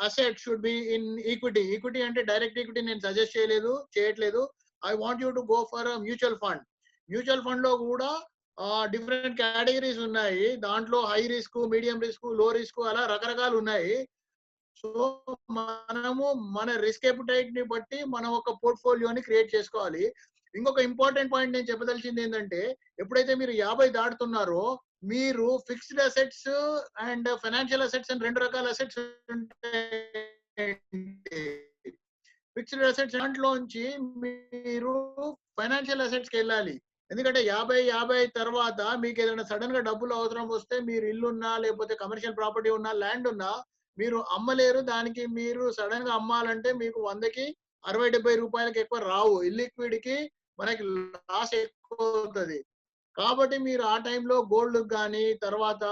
asset should be in equity. Equity అంటే డైరెక్ట్ ఈక్విటీ నేను సజెస్ట్ చేయట్లేదు. I want you to go for mutual fund. Mutual fund లో కూడా డిఫరెంట్ కేటగిరీస్ ఉన్నాయి. దాంట్లో హై రిస్క్, మీడియం రిస్క్, లో రిస్క్ అలా రకరకాలు ఉన్నాయి. సో మనము మన రిస్క్ ఎపిటైట్ ని బట్టి మనం ఒక పోర్ట్ఫోలియోని క్రియేట్ చేసుకోవాలి. ఇంకొక ఇంపార్టెంట్ పాయింట్ నేను చెప్పదలిచింది ఏంటంటే, ఎప్పుడైతే మీరు 50 దాటుతున్నారో మీరు fixed assets and financial assets అని 2 రకాల అసెట్స్ ఉంటాయి. ఫిక్స్డ్ అసెట్స్ దాంట్లోంచి మీరు ఫైనాన్షియల్ అసెట్స్ కి వెళ్ళాలి. ఎందుకంటే 50 తర్వాత మీకు ఏదైనా సడన్ గా డబ్బులు అవసరం వస్తే, మీరు ఇల్లున్నా లేకపోతే కమర్షియల్ ప్రాపర్టీ ఉన్నా ల్యాండ్ ఉన్నా మీరు అమ్మలేరు. దానికి మీరు సడన్ గా అమ్మాలంటే మీకు 100కి 60-70 రూపాయలకి ఎక్కువ రావు. ఇల్లిక్విడ్ కి మనకి లాస్ ఎక్కువ అవుతుంది. కాబట్టి మీరు ఆ టైంలో గోల్డ్ కానీ, తర్వాత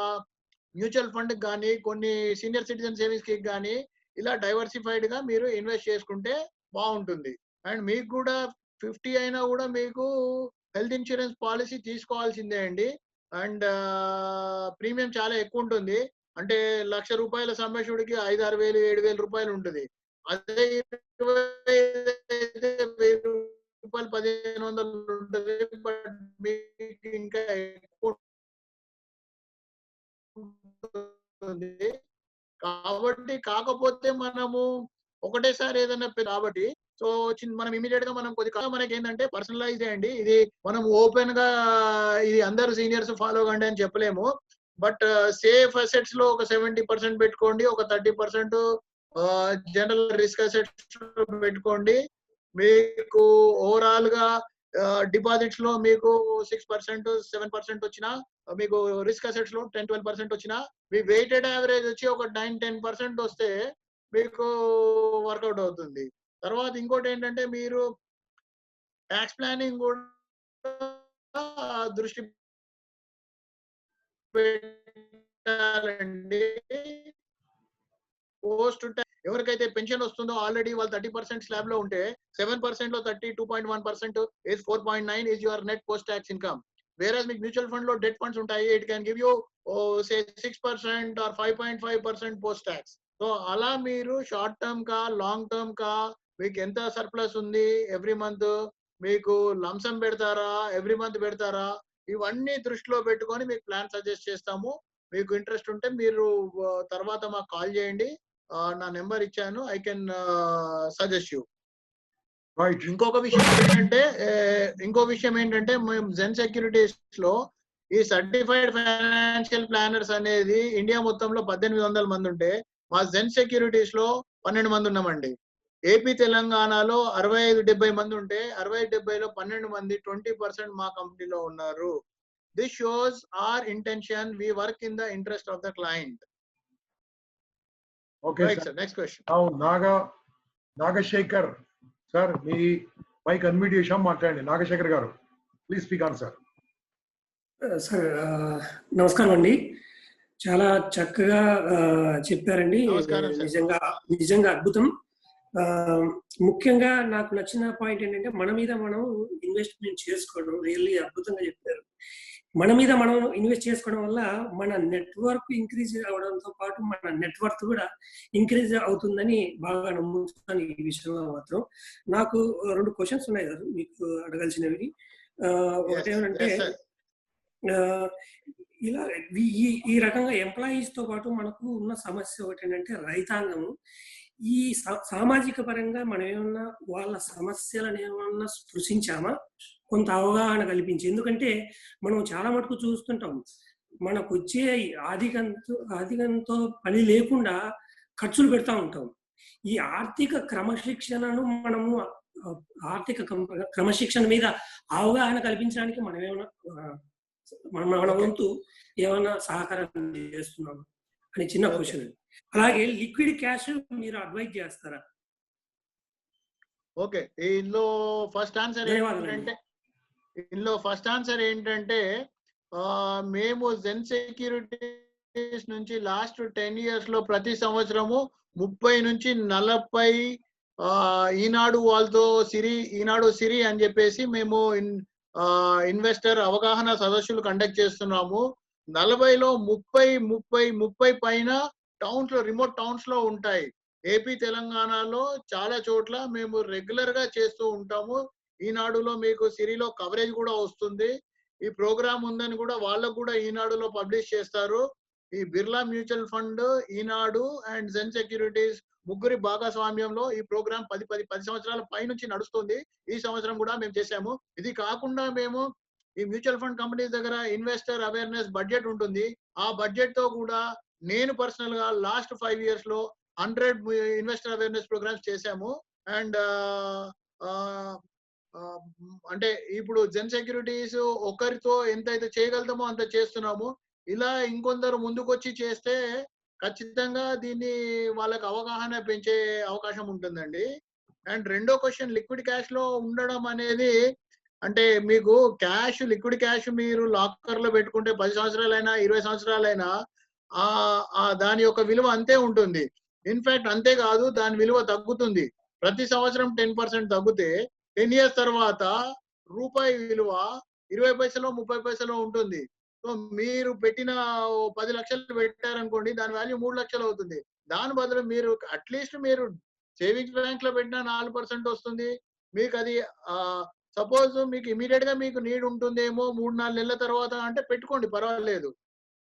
మ్యూచువల్ ఫండ్ కానీ, కొన్ని సీనియర్ సిటిజన్ సేవింగ్స్ కి కానీ ఇలా డైవర్సిఫైడ్ గా మీరు ఇన్వెస్ట్ చేసుకుంటే బాగుంటుంది. అండ్ మీకు కూడా 50 అయినా కూడా మీకు హెల్త్ ఇన్సూరెన్స్ పాలసీ తీసుకోవాల్సిందే అండి. అండ్ ప్రీమియం చాలా ఎక్కువ ఉంటుంది. అంటే ₹1,00,000 సమ్మేషుడికి 5-6 వేలు 7,000 రూపాయలు ఉంటుంది. అదే 1,000 రూపాయలు 1,500 ఉంటుంది. బట్ మీకు ఇంకా ఎక్కువ ఉంటుంది. కాబట్టి కాకపోతే మనము ఒకటేసారి ఏదైనా కాబట్టి సో మనం ఇమీడియట్ గా మనం కొద్దిగా మనకి ఏంటంటే పర్సనలైజ్ చేయండి. ఇది మనం ఓపెన్ గా ఇది అందరు సీనియర్స్ ఫాలో కండి అని చెప్పలేము. బట్ సేఫ్ అసెట్స్ లో ఒక 70% పెట్టుకోండి, ఒక 30% జనరల్ రిస్క్ అసెట్స్ పెట్టుకోండి. మీకు ఓవరాల్ గా డిపాజిట్స్ లో మీకు 6% 7% వచ్చినా, మీకు రిస్క్ అసెట్స్ లో 10-12% వచ్చినా, మీ వెయిటెడ్ యావరేజ్ వచ్చి ఒక 9-10% వస్తే మీకు వర్కౌట్ అవుతుంది. తర్వాత ఇంకోటి ఏంటంటే, మీరు ట్యాక్స్ ప్లానింగ్ కూడా దృష్టి పెట్టాలండి. పోస్ట్ ఎవరికైతే పెన్షన్ వస్తుందో ఆల్రెడీ వాళ్ళు 30% స్లాబ్ లో ఉంటే 7% లో 32.1% is 4.9 is your net post tax income. Whereas మీకు మ్యూచువల్ ఫండ్ లో డెట్ ఫండ్స్ ఉంటాయి, it can give you say 6% or 5.5% post tax. So అలా మీరు షార్ట్ టర్మ్ కా లాంగ్ టర్మ్ కా మీకు ఎంత సర్ప్లస్ ఉంది, ఎవ్రీ మంత్ మీకు లంసమ్ పెడతారా, ఎవ్రీ మంత్ పెడతారా, ఇవన్నీ దృష్టిలో పెట్టుకొని మీకు ప్లాన్ సజెస్ట్ చేస్తాము. మీకు ఇంట్రెస్ట్ ఉంటే మీరు తర్వాత మాకు కాల్ చేయండి. నా నెంబర్ ఇచ్చాను, ఐ కెన్ సజెస్ట్ యూ. ఇంకో విషయం ఏంటంటే మేము జెన్ సెక్యూరిటీస్ లో ఈ సర్టిఫైడ్ ఫైనాన్షియల్ ప్లానర్స్ అనేది ఇండియా మొత్తంలో 1,800 మంది ఉంటే మా జెన్ సెక్యూరిటీస్ లో 12 మంది ఉన్నామండి. ఏపీ తెలంగాణలో 65-70 మంది ఉంటే 60-70లో 12 మంది 20% మా కంపెనీలో ఉన్నారు. This shows our intention. We work in the interest of the client. Okay, right, sir. sir. Next question. Now, Nagashekar, sir, me mic unmute చేశాం, మాట్లాడండి. నాగశేఖర్ గారు, please speak on sir. Sir నమస్కారం అండి. చాలా చక్కగా చెప్పారండి. నిజంగా అద్భుతం. ముఖ్యంగా నాకు నచ్చిన పాయింట్ ఏంటంటే మన మీద మనం ఇన్వెస్ట్మెంట్ చేసుకోవడం రియల్లీ అద్భుతంగా చెప్పారు. మన మీద మనం ఇన్వెస్ట్ చేసుకోవడం వల్ల మన నెట్వర్క్ ఇంక్రీజ్ అవడంతో పాటు మన నెట్వర్క్ కూడా ఇంక్రీజ్ అవుతుందని బాగా నమ్ముతున్నాను. ఈ విషయంలో మాత్రం నాకు 2 క్వశ్చన్స్ ఉన్నాయి సార్ మీకు అడగాల్సినవి. ఒకటేమంటే ఇలా ఈ రకంగా ఎంప్లాయీస్ తో పాటు మనకు ఉన్న సమస్య ఒకటి ఏంటంటే రైతాంగము ఈ సామాజిక పరంగా మనం ఏమన్నా వాళ్ళ సమస్యలను ఏమన్నా స్పృశించామా, కొంత అవగాహన కల్పించి. ఎందుకంటే మనం చాలా మటుకు చూస్తుంటాం, మనకు వచ్చే ఆర్థికంతో పని లేకుండా ఖర్చులు పెడతా ఉంటాం. ఈ ఆర్థిక క్రమశిక్షణను మనము క్రమశిక్షణ మీద అవగాహన కల్పించడానికి మనం ఏమైనా మన వంతు ఏమైనా సహకారం చేస్తున్నాము అని చిన్న క్వశ్చన్. అలాగే లిక్విడ్ క్యాష్ మీరు అడ్వైజ్ చేస్తారా? ఓకే, ఇందులో ఫస్ట్ ఆన్సర్ ఏంటంటే మేము జెన్ సెక్యూరిటీస్ నుంచి లాస్ట్ 10 years లో ప్రతి సంవత్సరము 30 నుంచి 40 ఈనాడు వాళ్ళతో ఈనాడు సిరి అని చెప్పేసి మేము ఇన్వెస్టర్ అవగాహన సదస్సులు కండక్ట్ చేస్తున్నాము. 40లో 30 పైన టౌన్స్ లో, రిమోట్ టౌన్స్ లో ఉంటాయి. ఏపీ తెలంగాణలో చాలా చోట్ల మేము రెగ్యులర్ గా చేస్తూ ఉంటాము. ఈనాడులో మీకు సిరిలో కవరేజ్ కూడా వస్తుంది. ఈ ప్రోగ్రామ్ ఉందని కూడా వాళ్ళకు కూడా ఈనాడులో పబ్లిష్ చేస్తారు. ఈ Birla mutual fund, Eenadu and Zen Securities ముగ్గురి భాగస్వామ్యంలో ఈ ప్రోగ్రామ్ 10 సంవత్సరాల పై నుంచి నడుస్తుంది. ఈ సంవత్సరం కూడా మేము చేసాము. ఇది కాకుండా మేము ఈ మ్యూచువల్ ఫండ్ కంపెనీస్ దగ్గర ఇన్వెస్టర్ అవేర్నెస్ బడ్జెట్ ఉంటుంది. ఆ బడ్జెట్ తో కూడా నేను పర్సనల్ గా లాస్ట్ 5 years లో 100 ఇన్వెస్టర్ అవేర్నెస్ ప్రోగ్రామ్స్ చేశాము. అండ్ అంటే ఇప్పుడు జెన్ సెక్యూరిటీస్ ఒకరితో ఎంతైతే చేయగలుగుతామో అంత చేస్తున్నాము. ఇలా ఇంకొందరు ముందుకొచ్చి చేస్తే ఖచ్చితంగా దీన్ని వాళ్ళకి అవగాహన పెంచే అవకాశం ఉంటుందండి. అండ్ రెండో క్వశ్చన్, లిక్విడ్ క్యాష్ లో ఉండడం అనేది అంటే మీకు క్యాష్, లిక్విడ్ క్యాష్ మీరు లాకర్ లో పెట్టుకుంటే 10 సంవత్సరాలైనా 20 సంవత్సరాలైనా దాని యొక్క విలువ అంతే ఉంటుంది. ఇన్ఫాక్ట్ అంతేకాదు, దాని విలువ తగ్గుతుంది. ప్రతి సంవత్సరం 10% తగ్గితే 10 years తర్వాత రూపాయి విలువ 20 పైసలో 30 పైసలో ఉంటుంది. సో మీరు పెట్టిన 10 లక్షలు పెట్టారనుకోండి, దాని వాల్యూ 3 లక్షలు అవుతుంది. దాని బదులు మీరు అట్లీస్ట్ మీరు సేవింగ్స్ బ్యాంక్ లో పెట్టినా 4% వస్తుంది. మీకు అది సపోజ్ మీకు ఇమీడియట్ గా మీకు నీడ్ ఉంటుందేమో 3-4 నెలల తర్వాత అంటే పెట్టుకోండి, పర్వాలేదు.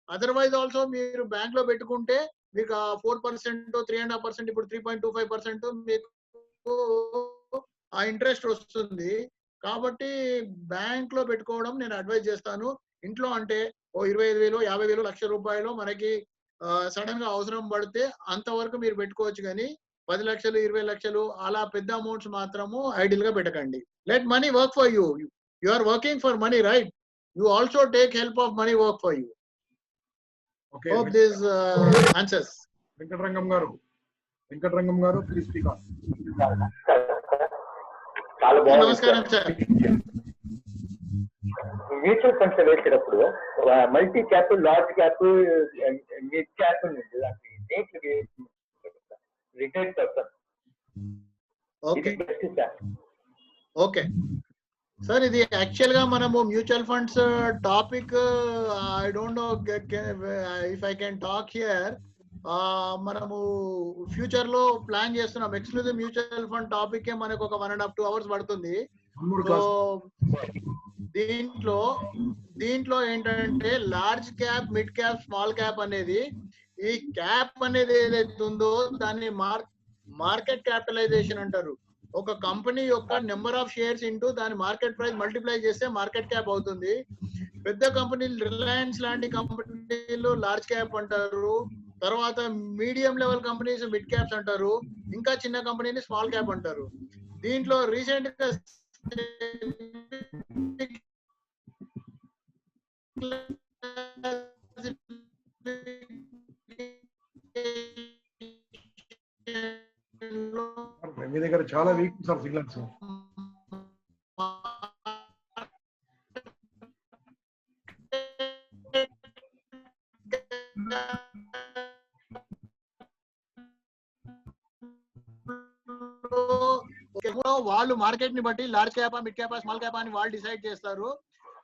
అదర్వైజ్ ఆల్సో మీరు బ్యాంక్ లో పెట్టుకుంటే మీకు 4%, 3.5%, ఇప్పుడు 3.25% మీకు ఆ ఇంట్రెస్ట్ వస్తుంది. కాబట్టి బ్యాంక్ లో పెట్టుకోవడం నేను అడ్వైజ్ చేస్తాను. ఇంట్లో అంటే 25,000, 50,000, ₹1,00,000 మనకి సడన్ గా అవసరం పడితే అంతవరకు మీరు పెట్టుకోవచ్చు. కానీ 10 లక్షలు, 20 లక్షలు అలా పెద్ద అమౌంట్స్ మాత్రము ఐడిల్ గా పెట్టకండి. Let money work for you. You are working for money, right? You also take help of money work for you. Okay. Hope this answers. Venkatarangam garu, please speak on. నమస్కారం సార్. మ్యూచువల్ ఫండ్స్ వేసేటప్పుడు multi cap, large cap, mid cap retired person. Okay sir, ఇది actual గా మనము mutual funds topic, I don't know if I can talk here. మనము future లో plan చేస్తున్నాం. Exclusive mutual fund topic మనకు ఒక 1.5 to 2 hours పడుతుంది. సో దీంట్లో ఏంటంటే large cap, mid cap, small cap అనేది, ఈ క్యాప్ అనేది ఏదైతే ఉందో దాన్ని మార్కెట్ క్యాపిటలైజేషన్ అంటారు. ఒక కంపెనీ యొక్క నెంబర్ ఆఫ్ షేర్స్ ఇంటూ దాని మార్కెట్ ప్రైస్ మల్టిప్లై చేస్తే మార్కెట్ క్యాప్ అవుతుంది. పెద్ద కంపెనీలు, రిలయన్స్ లాంటి కంపెనీలు లార్జ్ క్యాప్ అంటారు. తర్వాత medium level companies mid caps అంటారు. ఇంకా చిన్న కంపెనీని స్మాల్ క్యాప్ అంటారు. దీంట్లో రీసెంట్ గా మీ దగ్గర చాలా వీక్ సార్ సిగ్నల్స్. వాళ్ళు మార్కెట్ ని బట్టి లార్జ్ క్యాపా, మిడ్ క్యాపా, స్మాల్ క్యాపా అని వాళ్ళు డిసైడ్ చేస్తారు.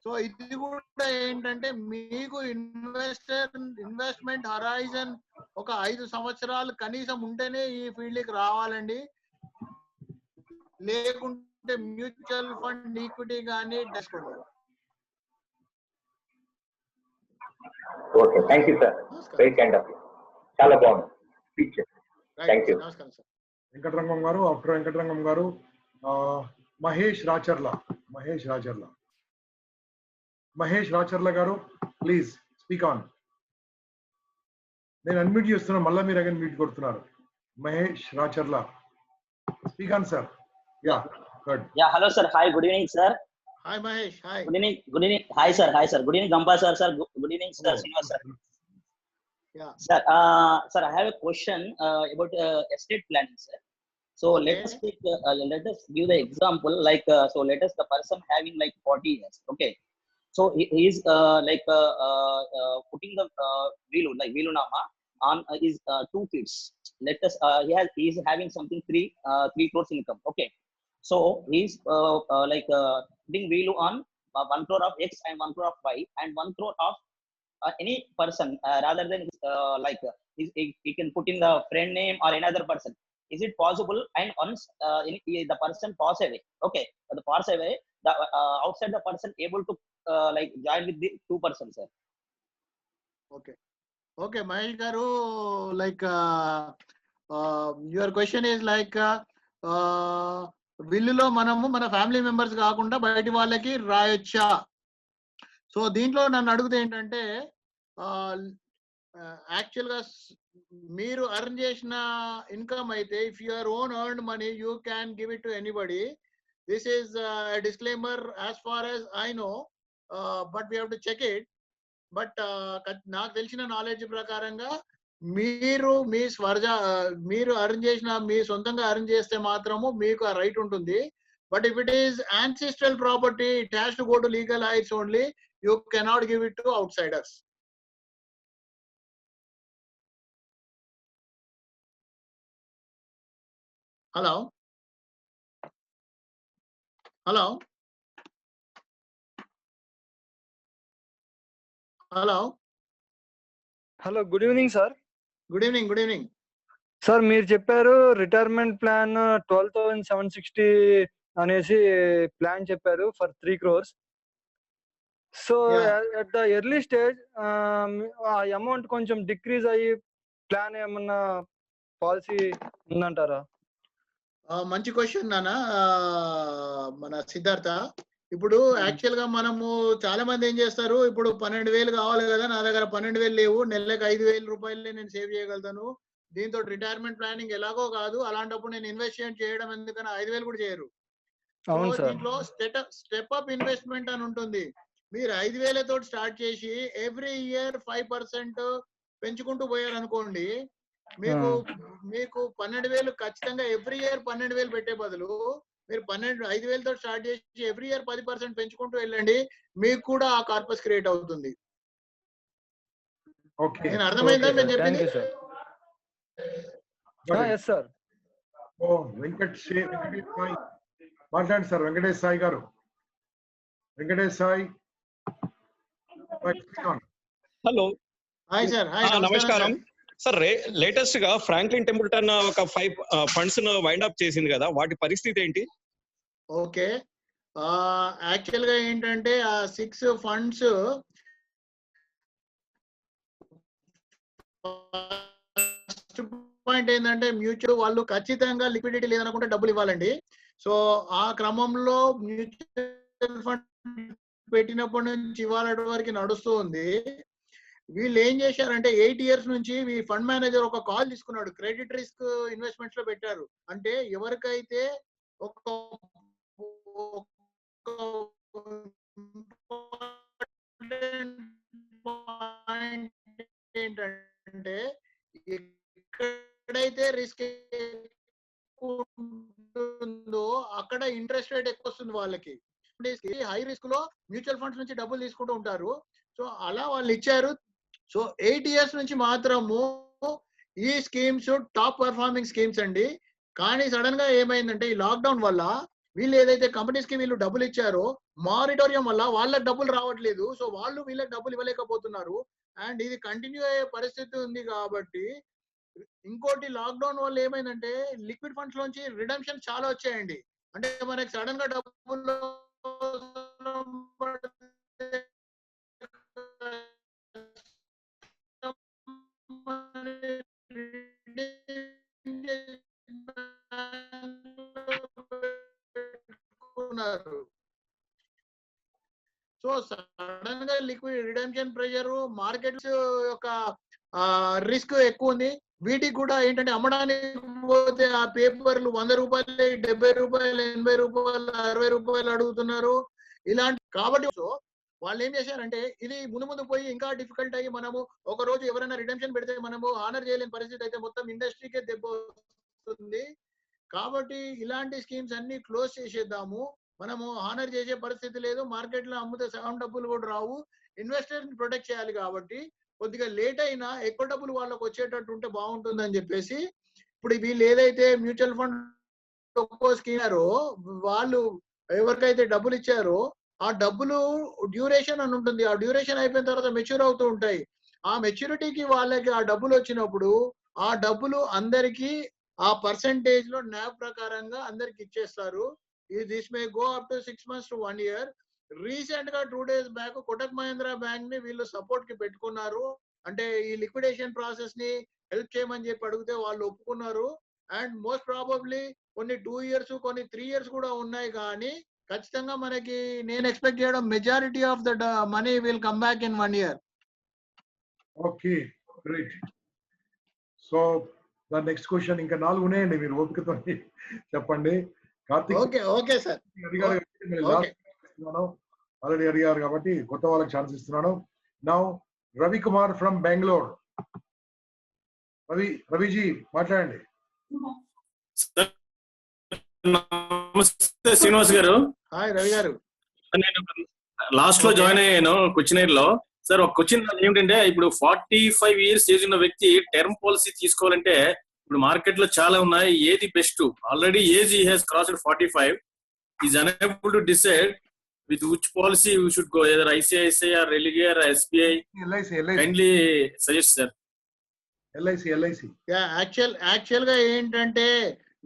సో ఇది కూడా ఏంటంటే మీకు ఇన్వెస్ట్మెంట్ హరైజన్ ఒక 5 సంవత్సరాలు కనీసం ఉంటేనే ఈ ఫీల్డ్ కి రావాలండి. లేకుంటే మ్యూచువల్ ఫండ్, ఈక్విటీ కానీ డెస్కోండి. Okay, thank you sir, very kind of you. చాలా బాగుంది స్పీచ్. Thank you. నమస్కారం సార్. వెంకటరంగం గారు, ఆఫ్టర్ వెంకటరంగం గారు మహేష్ రాచర్ల. మహేష్ రాచర్ల గారు ప్లీజ్ స్పీక్ ఆన్. నేను అన్మ్యూట్ చేస్తున్నాను, మళ్ళీ మీరు అగైన్ మ్యూట్ కొడుతున్నారు. Mahesh Racharla, speak on sir. Ya good. Ya hello sir, hi, good evening sir. Hi Mahesh. Hi. Good evening. Hi sir. Good evening Gampa sir. Good evening sir. Srinivas sir. Yeah. Sir, I have a question about estate planning, sir. So let us give the example. Like, so let us the person having like 40 years. Okay. So he is putting the Vilunama on his 2 kids. Let us he is having something 3 crores income. Okay. So he is putting Vilu on 1 crore of X and 1 crore of Y and 1 crore of any person rather than he can put in the friend name or another person. Is it possible? And once the person pass away, okay, the pass away, the outside the person able to join with the 2 persons, sir. Okay, Mahesh garu, your question is విల్లులో మనము మన family members కాకుండా బయటి వాళ్ళకి రాయొచ్చా? So దీంట్లో నన్ను అడిగితే ఏంటంటే, actual గా మీరు అర్న్ చేసిన ఇన్కమ్ అయితే, if your own earned money you can give it to anybody. This is disclaimer as far as I know, but we have to check it. But నాకు తెలిసిన నాలెడ్జ్ ప్రకారంగా మీరు అర్న్ చేసిన, మీ సొంతంగా అర్న్ చేస్తే మాత్రము మీకు ఆ రైట్ ఉంటుంది. But if it is ancestral property, it has to go to legal heights only. You cannot give it to outsiders. Hello? Hello? Hello? Hello, good evening sir. Good evening. Sir, మీరు చెప్పారు retirement plan 12,760 అనేసి plan చెప్పారు for 3 crores. So at the early stage ఆ amount కొంచెం decrease అయ్యి plan ఏమన్నా policy ఉందంటారా? మంచి క్వశ్చన్ నాన్న. మన సిద్ధార్థ, ఇప్పుడు యాక్చువల్ గా మనము చాలా మంది ఏం చేస్తారు, ఇప్పుడు 12,000 కావాలి కదా, నా దగ్గర 12,000 లేవు, నెలకు 5,000 రూపాయలే నేను సేవ్ చేయగలుగుతాను, దీంతో రిటైర్మెంట్ ప్లానింగ్ ఎలాగో కాదు, అలాంటప్పుడు నేను ఇన్వెస్ట్ చేయడం ఎందుకని 5,000 కూడా చేయరు. దీంట్లో స్టెప్ అప్ ఇన్వెస్ట్మెంట్ అని ఉంటుంది. మీరు 5,000 తోటి స్టార్ట్ చేసి ఎవ్రీ ఇయర్ 5% పెంచుకుంటూ పోయారు అనుకోండి, మీకు 12,000 ఖచ్చితంగా ఎవ్రీ ఇయర్ 12,000 పెట్టే బదులు మీరు 5,000 తోటి స్టార్ట్ చేసి ఎవ్రీ ఇయర్ 10% పెంచుకుంటూ వెళ్ళండి, మీకు కూడా ఆ కార్పస్ క్రియేట్ అవుతుంది. నేను అర్థమైందా నేను చెప్పింది? మాట్లాడండి సార్. వెంకటేష్ సాయి గారు. Venkatesh Sai. Hello. Hi sir. నమస్కారం సార్. లేటెస్ట్ గా ఫ్రాంక్లిన్ టెంపుల్టన్ ఒక 5 ఫండ్స్ వైండ్ అప్ చేసింది కదా, వాటి పరిస్థితి ఏంటి? ఓకే, యాక్చువల్ గా ఏంటంటే ఆ 6 ఫండ్స్ పాయింట్ ఏంటంటే, మ్యూచువల్ వాళ్ళు ఖచ్చితంగా లిక్విడిటీ లేదనుకుంటే డబ్బులు ఇవ్వాలండి. సో ఆ క్రమంలో మ్యూచువల్ ఫండ్ పెట్టినప్పటి నుంచి ఇవాళ వరకు నడుస్తూ ఉంది. వీళ్ళు ఏం చేశారంటే 8 years నుంచి ఈ ఫండ్ మేనేజర్ ఒక కాల్ తీసుకున్నాడు, క్రెడిట్ రిస్క్ ఇన్వెస్ట్మెంట్స్ లో పెట్టారు. అంటే ఎవరికైతే ఒక పాయింట్ ఏంటంటే ఎక్కడైతే రిస్క్ ఉంటుందో అక్కడ ఇంట్రెస్ట్ రేట్ ఎక్కువ వస్తుంది వాళ్ళకి. హై రిస్క్ లో మ్యూచువల్ ఫండ్స్ నుంచి డబ్బులు తీసుకుంటూ ఉంటారు. సో అలా వాళ్ళు ఇచ్చారు. సో 8 years నుంచి మాత్రము ఈ స్కీమ్స్ టాప్ పర్ఫార్మింగ్ స్కీమ్స్ అండి. కానీ సడన్ గా ఏమైందంటే ఈ లాక్డౌన్ వల్ల వీళ్ళు ఏదైతే కంపెనీస్ కి వీళ్ళు డబ్బులు ఇచ్చారో మారిటోరియం వల్ల వాళ్ళకి డబ్బులు రావట్లేదు. సో వాళ్ళు వీళ్ళకి డబ్బులు ఇవ్వలేకపోతున్నారు. అండ్ ఇది కంటిన్యూ అయ్యే పరిస్థితి ఉంది. కాబట్టి ఇంకోటి లాక్డౌన్ వల్ల ఏమైందంటే లిక్విడ్ ఫండ్స్ లోంచి రిడమ్షన్ చాలా వచ్చాయండి. అంటే మనకి సడన్ గా డబ్బులు సో సడన్ గా లిక్విడ్ రిడమ్షన్ ప్రెషర్, మార్కెట్స్ యొక్క రిస్క్ ఎక్కువ ఉంది. వీటికి కూడా ఏంటంటే అమ్మడానికి పోతే ఆ పేపర్లు 100 రూపాయలు, 70 రూపాయలు, 80 రూపాయలు, 60 రూపాయలు అడుగుతున్నారు. ఇలాంటి కాబట్టి వాళ్ళు ఏం చేశారంటే ఇది ముందు ముందు పోయి ఇంకా డిఫికల్ట్ అయ్యి మనము ఒక రోజు ఎవరైనా రిడమ్షన్ పెడితే మనము ఆనర్ చేయలేని పరిస్థితి అయితే మొత్తం ఇండస్ట్రీకే దెబ్బ వస్తుంది. కాబట్టి ఇలాంటి స్కీమ్స్ అన్ని క్లోజ్ చేసేద్దాము. మనము ఆనర్ చేసే పరిస్థితి లేదు. మార్కెట్ లో అమ్మితే సగం డబ్బులు కూడా రావు. ఇన్వెస్టర్ ని ప్రొటెక్ట్ చేయాలి కాబట్టి కొద్దిగా లేట్ అయినా ఎక్కువ డబ్బులు వాళ్ళకి వచ్చేటట్టు ఉంటే బాగుంటుందని చెప్పేసి ఇప్పుడు వీళ్ళు ఏదైతే మ్యూచువల్ ఫండ్ ఒక్కో స్కీమారో వాళ్ళు ఎవరికైతే డబ్బులు ఇచ్చారో ఆ డబ్బులు డ్యూరేషన్ అని ఉంటుంది. ఆ డ్యూరేషన్ అయిపోయిన తర్వాత మెచ్యూర్ అవుతూ ఉంటాయి. ఆ మెచ్యూరిటీకి వాళ్ళకి ఆ డబ్బులు వచ్చినప్పుడు ఆ డబ్బులు అందరికి ఆ పర్సెంటేజ్ లో న్యాబ్ ప్రకారంగా అందరికి ఇచ్చేస్తారు. This may go up to 6 months to 1 year. Recent గా 2 days back Kotak Mahindra bank ని వీళ్ళు సపోర్ట్ కి పెట్టుకున్నారు. అంటే ఈ లిక్విడేషన్ ప్రాసెస్ ని హెల్ప్ చేయమని చెప్పి అడిగితే వాళ్ళు ఒప్పుకున్నారు. అండ్ మోస్ట్ ప్రాబబ్లీ కొన్ని 2 years, కొన్ని 3 years కూడా ఉన్నాయి. కానీ ఖచ్చితంగా మనకి నేను ఎక్స్పెక్ట్ చేయడం majority of the money will come back in 1 year. Okay, great. So the next question ఇంకా 4 ఉన్నాయండి, మీరు ఓపికతో చెప్పండి. కార్తిక్ ఓకే సార్, ఆల్రెడీ అడిగారు కాబట్టి కొత్త వాళ్ళకి ఛాన్స్ ఇస్తున్నాను. Now Ravi Kumar from Bengaluru. రవిజీ మాట్లాడండి. నమస్తే శ్రీనివాస్ గారు. హాయ్ రవి గారు. నేను లాస్ట్ లో జాయిన్ అయ్యాను క్వశ్చనర్ లో. సార్ ఒక క్వశ్చన్ ఏమిటంటే, ఇప్పుడు 45 years ఏజ్ ఉన్న వ్యక్తి టర్మ్ పాలసీ తీసుకోవాలంటే ఇప్పుడు మార్కెట్ లో చాలా ఉన్నాయి, ఏది best? Already age has crossed 45, is unable to decide with which policy we should go, either ICICI or Religare or SBI. LIC. Kindly suggest sir. LIC. Actual గా ఏంటంటే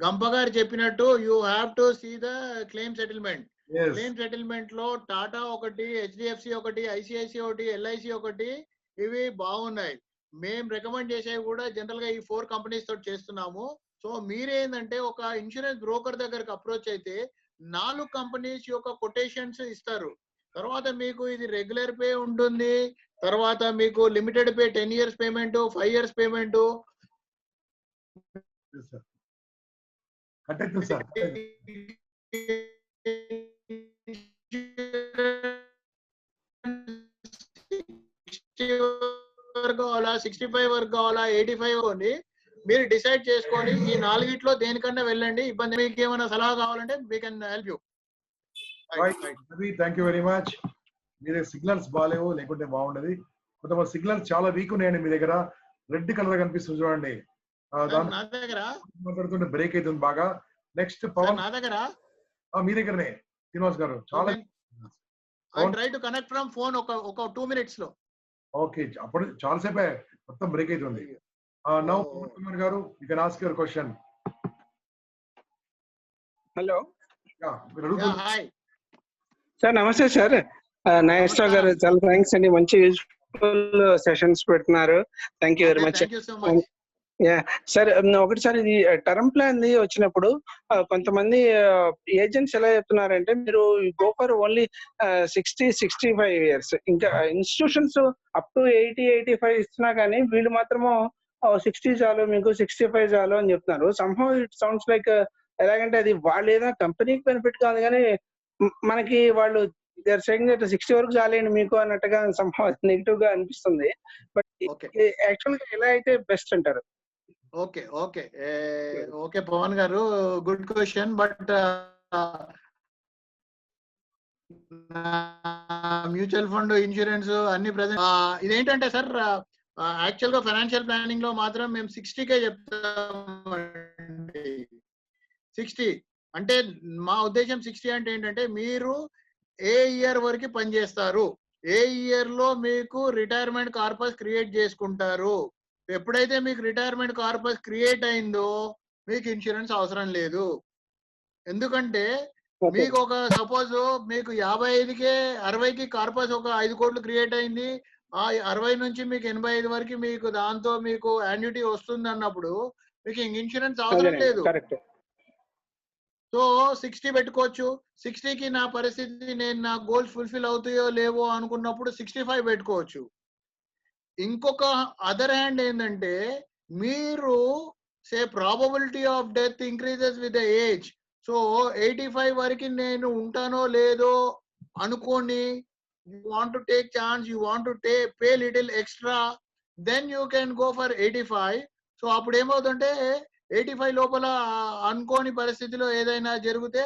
గంప గారు చెప్పినట్టు you have to see the claim settlement. Claim settlement లో టాటా ఒకటి, HDFC ఒకటి, ICICI ఒకటి, LIC ఒకటి, ఇవి బాగున్నాయి. మేము రికమెండ్ చేసేవి కూడా జనరల్ గా ఈ 4 companies తోటి చేస్తున్నాము. సో మీరేంటంటే ఒక ఇన్సూరెన్స్ బ్రోకర్ దగ్గరకు అప్రోచ్ అయితే 4 companies యొక్క కొటేషన్స్ ఇస్తారు. తర్వాత మీకు ఇది రెగ్యులర్ పే ఉంటుంది, తర్వాత మీకు limited pay 10 years payment, 5 years payment. కావాలా, 65 వరకు కావాలా, 85 ఉంది, మీరు డిసైడ్ చేసుకొని ఈ 4 దేనికన్నా వెళ్ళండి. ఇబ్బంది మీకు ఏమైనా సలహా కావాలంటే we can help you. Thank you very much. Me signals బాగాలేవు, లేకుంటే బాగుండేది. కొంతమంది సిగ్నల్స్ చాలా వీక్ ఉన్నాయండి మీ దగ్గర. రెడ్ కలర్ కనిపిస్తుంది చూడండి, నా దగ్గర మాట్లాడుతుంటే బ్రేక్ అవుతుంది బాగా. నెక్స్ట్ పవన్ నా దగ్గర, మీ దగ్గరనే శ్రీనివాస్ గారు. చాలా try to connect from phone ఒక 2 minutes లో. ఓకే, అప్పుడు చాలాసేపే మొత్తం బ్రేక్ అవుతుంది. నౌ పవన్ కుమార్ గారు, you can ask your question. Hello hi sir. నమస్తే సార్. నాగేశ్వర గారు, చాలా థ్యాంక్స్ అండి, మంచి యూజ్ఫుల్ సెషన్స్ పెడుతున్నారు. Thank you very much. Sir ఒకటిసారి ఇది టర్మ్ ప్లాన్ వచ్చినప్పుడు కొంతమంది ఏజెంట్స్ ఎలా చెప్తున్నారంటే, మీరు గో ఫర్ ఓన్లీ 60-65 years. ఇంకా ఇన్స్టిట్యూషన్స్ అప్ టు 80-85 ఇస్తున్నా కానీ వీళ్ళు మాత్రము 60 చాలు, మీకు 65 చాలు అని చెప్తున్నారు. సమ్హౌ ఇట్ సౌండ్స్ లైక్ ఎలాగంటే అది వాళ్ళు ఏదైనా కంపెనీకి బెనిఫిట్ కాదు కానీ మనకి వాళ్ళు దే ఆర్ సేయింగ్ దట్ 60 వరకు చాలేండి మీకు అన్నట్టుగా నెగిటివ్ గా అనిపిస్తుంది. బట్ యాక్చువల్ గా ఎలా అయితే బెస్ట్ అంటారు? ఓకే ఓకే ఓకే పవన్ గారు, good question. But mutual fund, insurance అన్ని ప్రజెంట్ ఇదేంటంటే సార్, యాక్చువల్ గా ఫైనాన్షియల్ ప్లానింగ్ లో మాత్రం మేము 60కే చెప్తామండి. 60 అంటే మా ఉద్దేశం 60 అంటే ఏంటంటే మీరు ఏ ఇయర్ వరకు పనిచేస్తారు, ఏ ఇయర్ లో మీకు రిటైర్మెంట్ కార్పస్ క్రియేట్ చేసుకుంటారు. ఎప్పుడైతే మీకు రిటైర్మెంట్ కార్పస్ క్రియేట్ అయిందో మీకు ఇన్సూరెన్స్ అవసరం లేదు. ఎందుకంటే మీకు ఒక సపోజ్ మీకు 55కే 60కి కార్పస్ ఒక 5 కోట్లు క్రియేట్ అయింది, ఆ 60 నుంచి మీకు 85 వరకు మీకు దాంతో మీకు యాన్యుటీ వస్తుంది అన్నప్పుడు మీకు ఇన్సూరెన్స్ అవసరం లేదు. సో 60 పెట్టుకోవచ్చు. 60కి నా పరిస్థితి, నేను నా గోల్స్ ఫుల్ఫిల్ అవుతాయో లేవో అనుకున్నప్పుడు 65 పెట్టుకోవచ్చు. ఇంకొక అదర్ హ్యాండ్ ఏంటంటే మీరు say probability of death increases with the age. So 85 వరకు నేను ఉంటానో లేదో అనుకోండి, you want to take chance, you want to pay little extra, then you can go for 85. So అప్పుడు ఏమవుతుంటే 85 లోపల అనుకోని పరిస్థితిలో ఏదైనా జరిగితే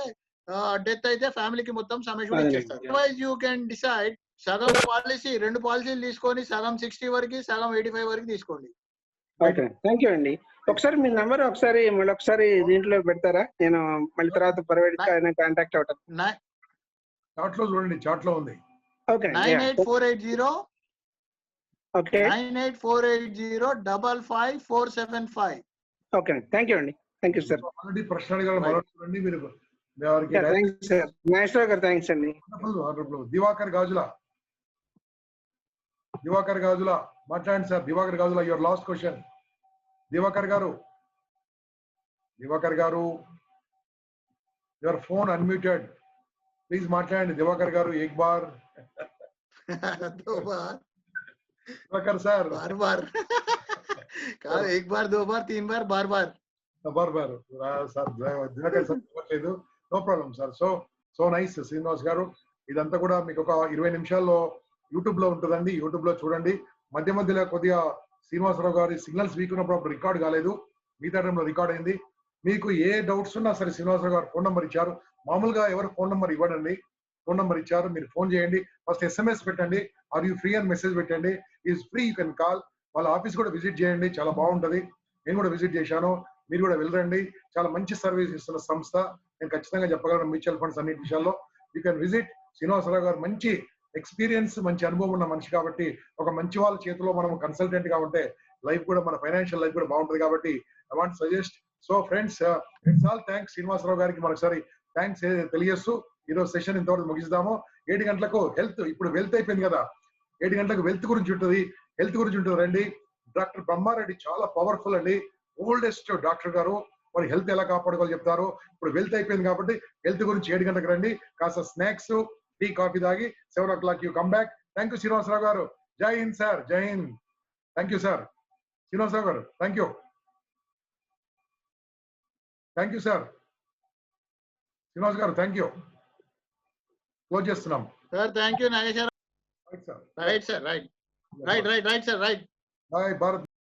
డెత్ అయితే ఫ్యామిలీకి మొత్తం సమస్య కూడా ఇచ్చేస్తారు. అదర్వైజ్ యూ కెన్ డిసైడ్ సగం పాలసీ, 2 పాలసీలు తీసుకొని సగం 60 వరకు, సగం 85 వరకు తీసుకోండి. ఓకే, థ్యాంక్ యూ అండి. ఒకసారి మీ నెంబర్ మళ్ళీ ఒకసారి దీంట్లో పెడతారా? నేను మళ్ళీ తర్వాత ప్రైవేట్ కాంటాక్ట్ అవుతాను. చార్ట్ లో చూడండి, చార్ట్ లో ఉంది. Okay, 98480 okay 98480555475. Okay, thank you అండి. Thank you sir. ఆల్రెడీ ప్రశ్న అడిగారు, చూడండి మీరు. థ్యాంక్స్ సార్, నాగేశ్వర గారు, థ్యాంక్స్ అండి. దివాకర్ గాజుల మాట్లాడండి సార్. Divakar Gajula, your last question. Divakar garu your phone unmuted, please మాట్లాడండి. దివాకర్ గారు, ఏక్ బార్ దివాకర్ సార్, బార్ కాదు, ఏక్ బార్, దో బార్, తీన్ బార్, బార్ సార్. దివాకర్ సార్ లేదు, no problem sir. So nice Srinivas garu. ఇదంతా కూడా మీకు ఒక 20 నిమిషాల్లో యూట్యూబ్ లో ఉంటుందండి. యూట్యూబ్ లో చూడండి. మధ్య మధ్యలో కొద్దిగా శ్రీనివాసరావు గారి సిగ్నల్స్ వీక్ ఉన్నప్పుడు రికార్డ్ కాలేదు, మిగతా టైంలో రికార్డ్ అయింది. మీకు ఏ డౌట్స్ ఉన్నా సరే శ్రీనివాసరావు గారు ఫోన్ నెంబర్ ఇచ్చారు. మామూలుగా ఎవరు ఫోన్ నెంబర్ ఇవ్వడండి, ఫోన్ నెంబర్ ఇచ్చారు, మీరు ఫోన్ చేయండి. ఫస్ట్ SMS పెట్టండి, ఆర్ యూ ఫ్రీ అని మెసేజ్ పెట్టండి. Is free, you can call. వాళ్ళ ఆఫీస్ కూడా విజిట్ చేయండి, చాలా బాగుంటది. నేను కూడా విజిట్ చేశాను, మీరు కూడా వెళ్ళరండి. చాలా మంచి సర్వీస్ ఇస్తున్న సంస్థ, నేను ఖచ్చితంగా చెప్పగలను. మ్యూచువల్ ఫండ్స్ అన్నిటి విషయాల్లో యూ కెన్ విజిట్. శ్రీనివాసరావు గారు మంచి ఎక్స్పీరియన్స్, మంచి అనుభవం ఉన్న మనిషి కాబట్టి, ఒక మంచి వాళ్ళ చేతిలో మనం కన్సల్టెంట్ గా ఉంటే లైఫ్ కూడా, మన ఫైనాన్షియల్ లైఫ్ కూడా బాగుంటుంది. కాబట్టి I want suggest. So friends, it's all thanks Srinivasarao గారికి మరొకసారి థ్యాంక్స్ తెలియజేస్తూ ఈరోజు సెషన్ ఇంతవరకు ముగిస్తాము. 7 గంటలకు హెల్త్, ఇప్పుడు వెల్త్ అయిపోయింది కదా, 7 గంటలకు వెల్త్ గురించి ఉంటుంది. రండి. డాక్టర్ బ్రహ్మారెడ్డి చాలా పవర్ఫుల్ అండి, ఓల్డెస్ట్ డాక్టర్ గారు. మరి హెల్త్ ఎలా కాపాడుకోవాలో చెప్తారు. ఇప్పుడు వెల్త్ అయిపోయింది కాబట్టి హెల్త్ గురించి 7 గంటలకు రండి. కాస్త స్నాక్స్, టీ, కాఫీ తాగి 7 o'clock you come back. Thank you Srinivasarao garu. జై హింద్ సార్, జై Hind. Thank you sir. Srinivasarao garu, thank you. Thank you sir. Srinivas garu, thank you. Close చేస్తున్నాం sir. Thank you Nageswara. Right sir, right sir, right. Bye Bharat.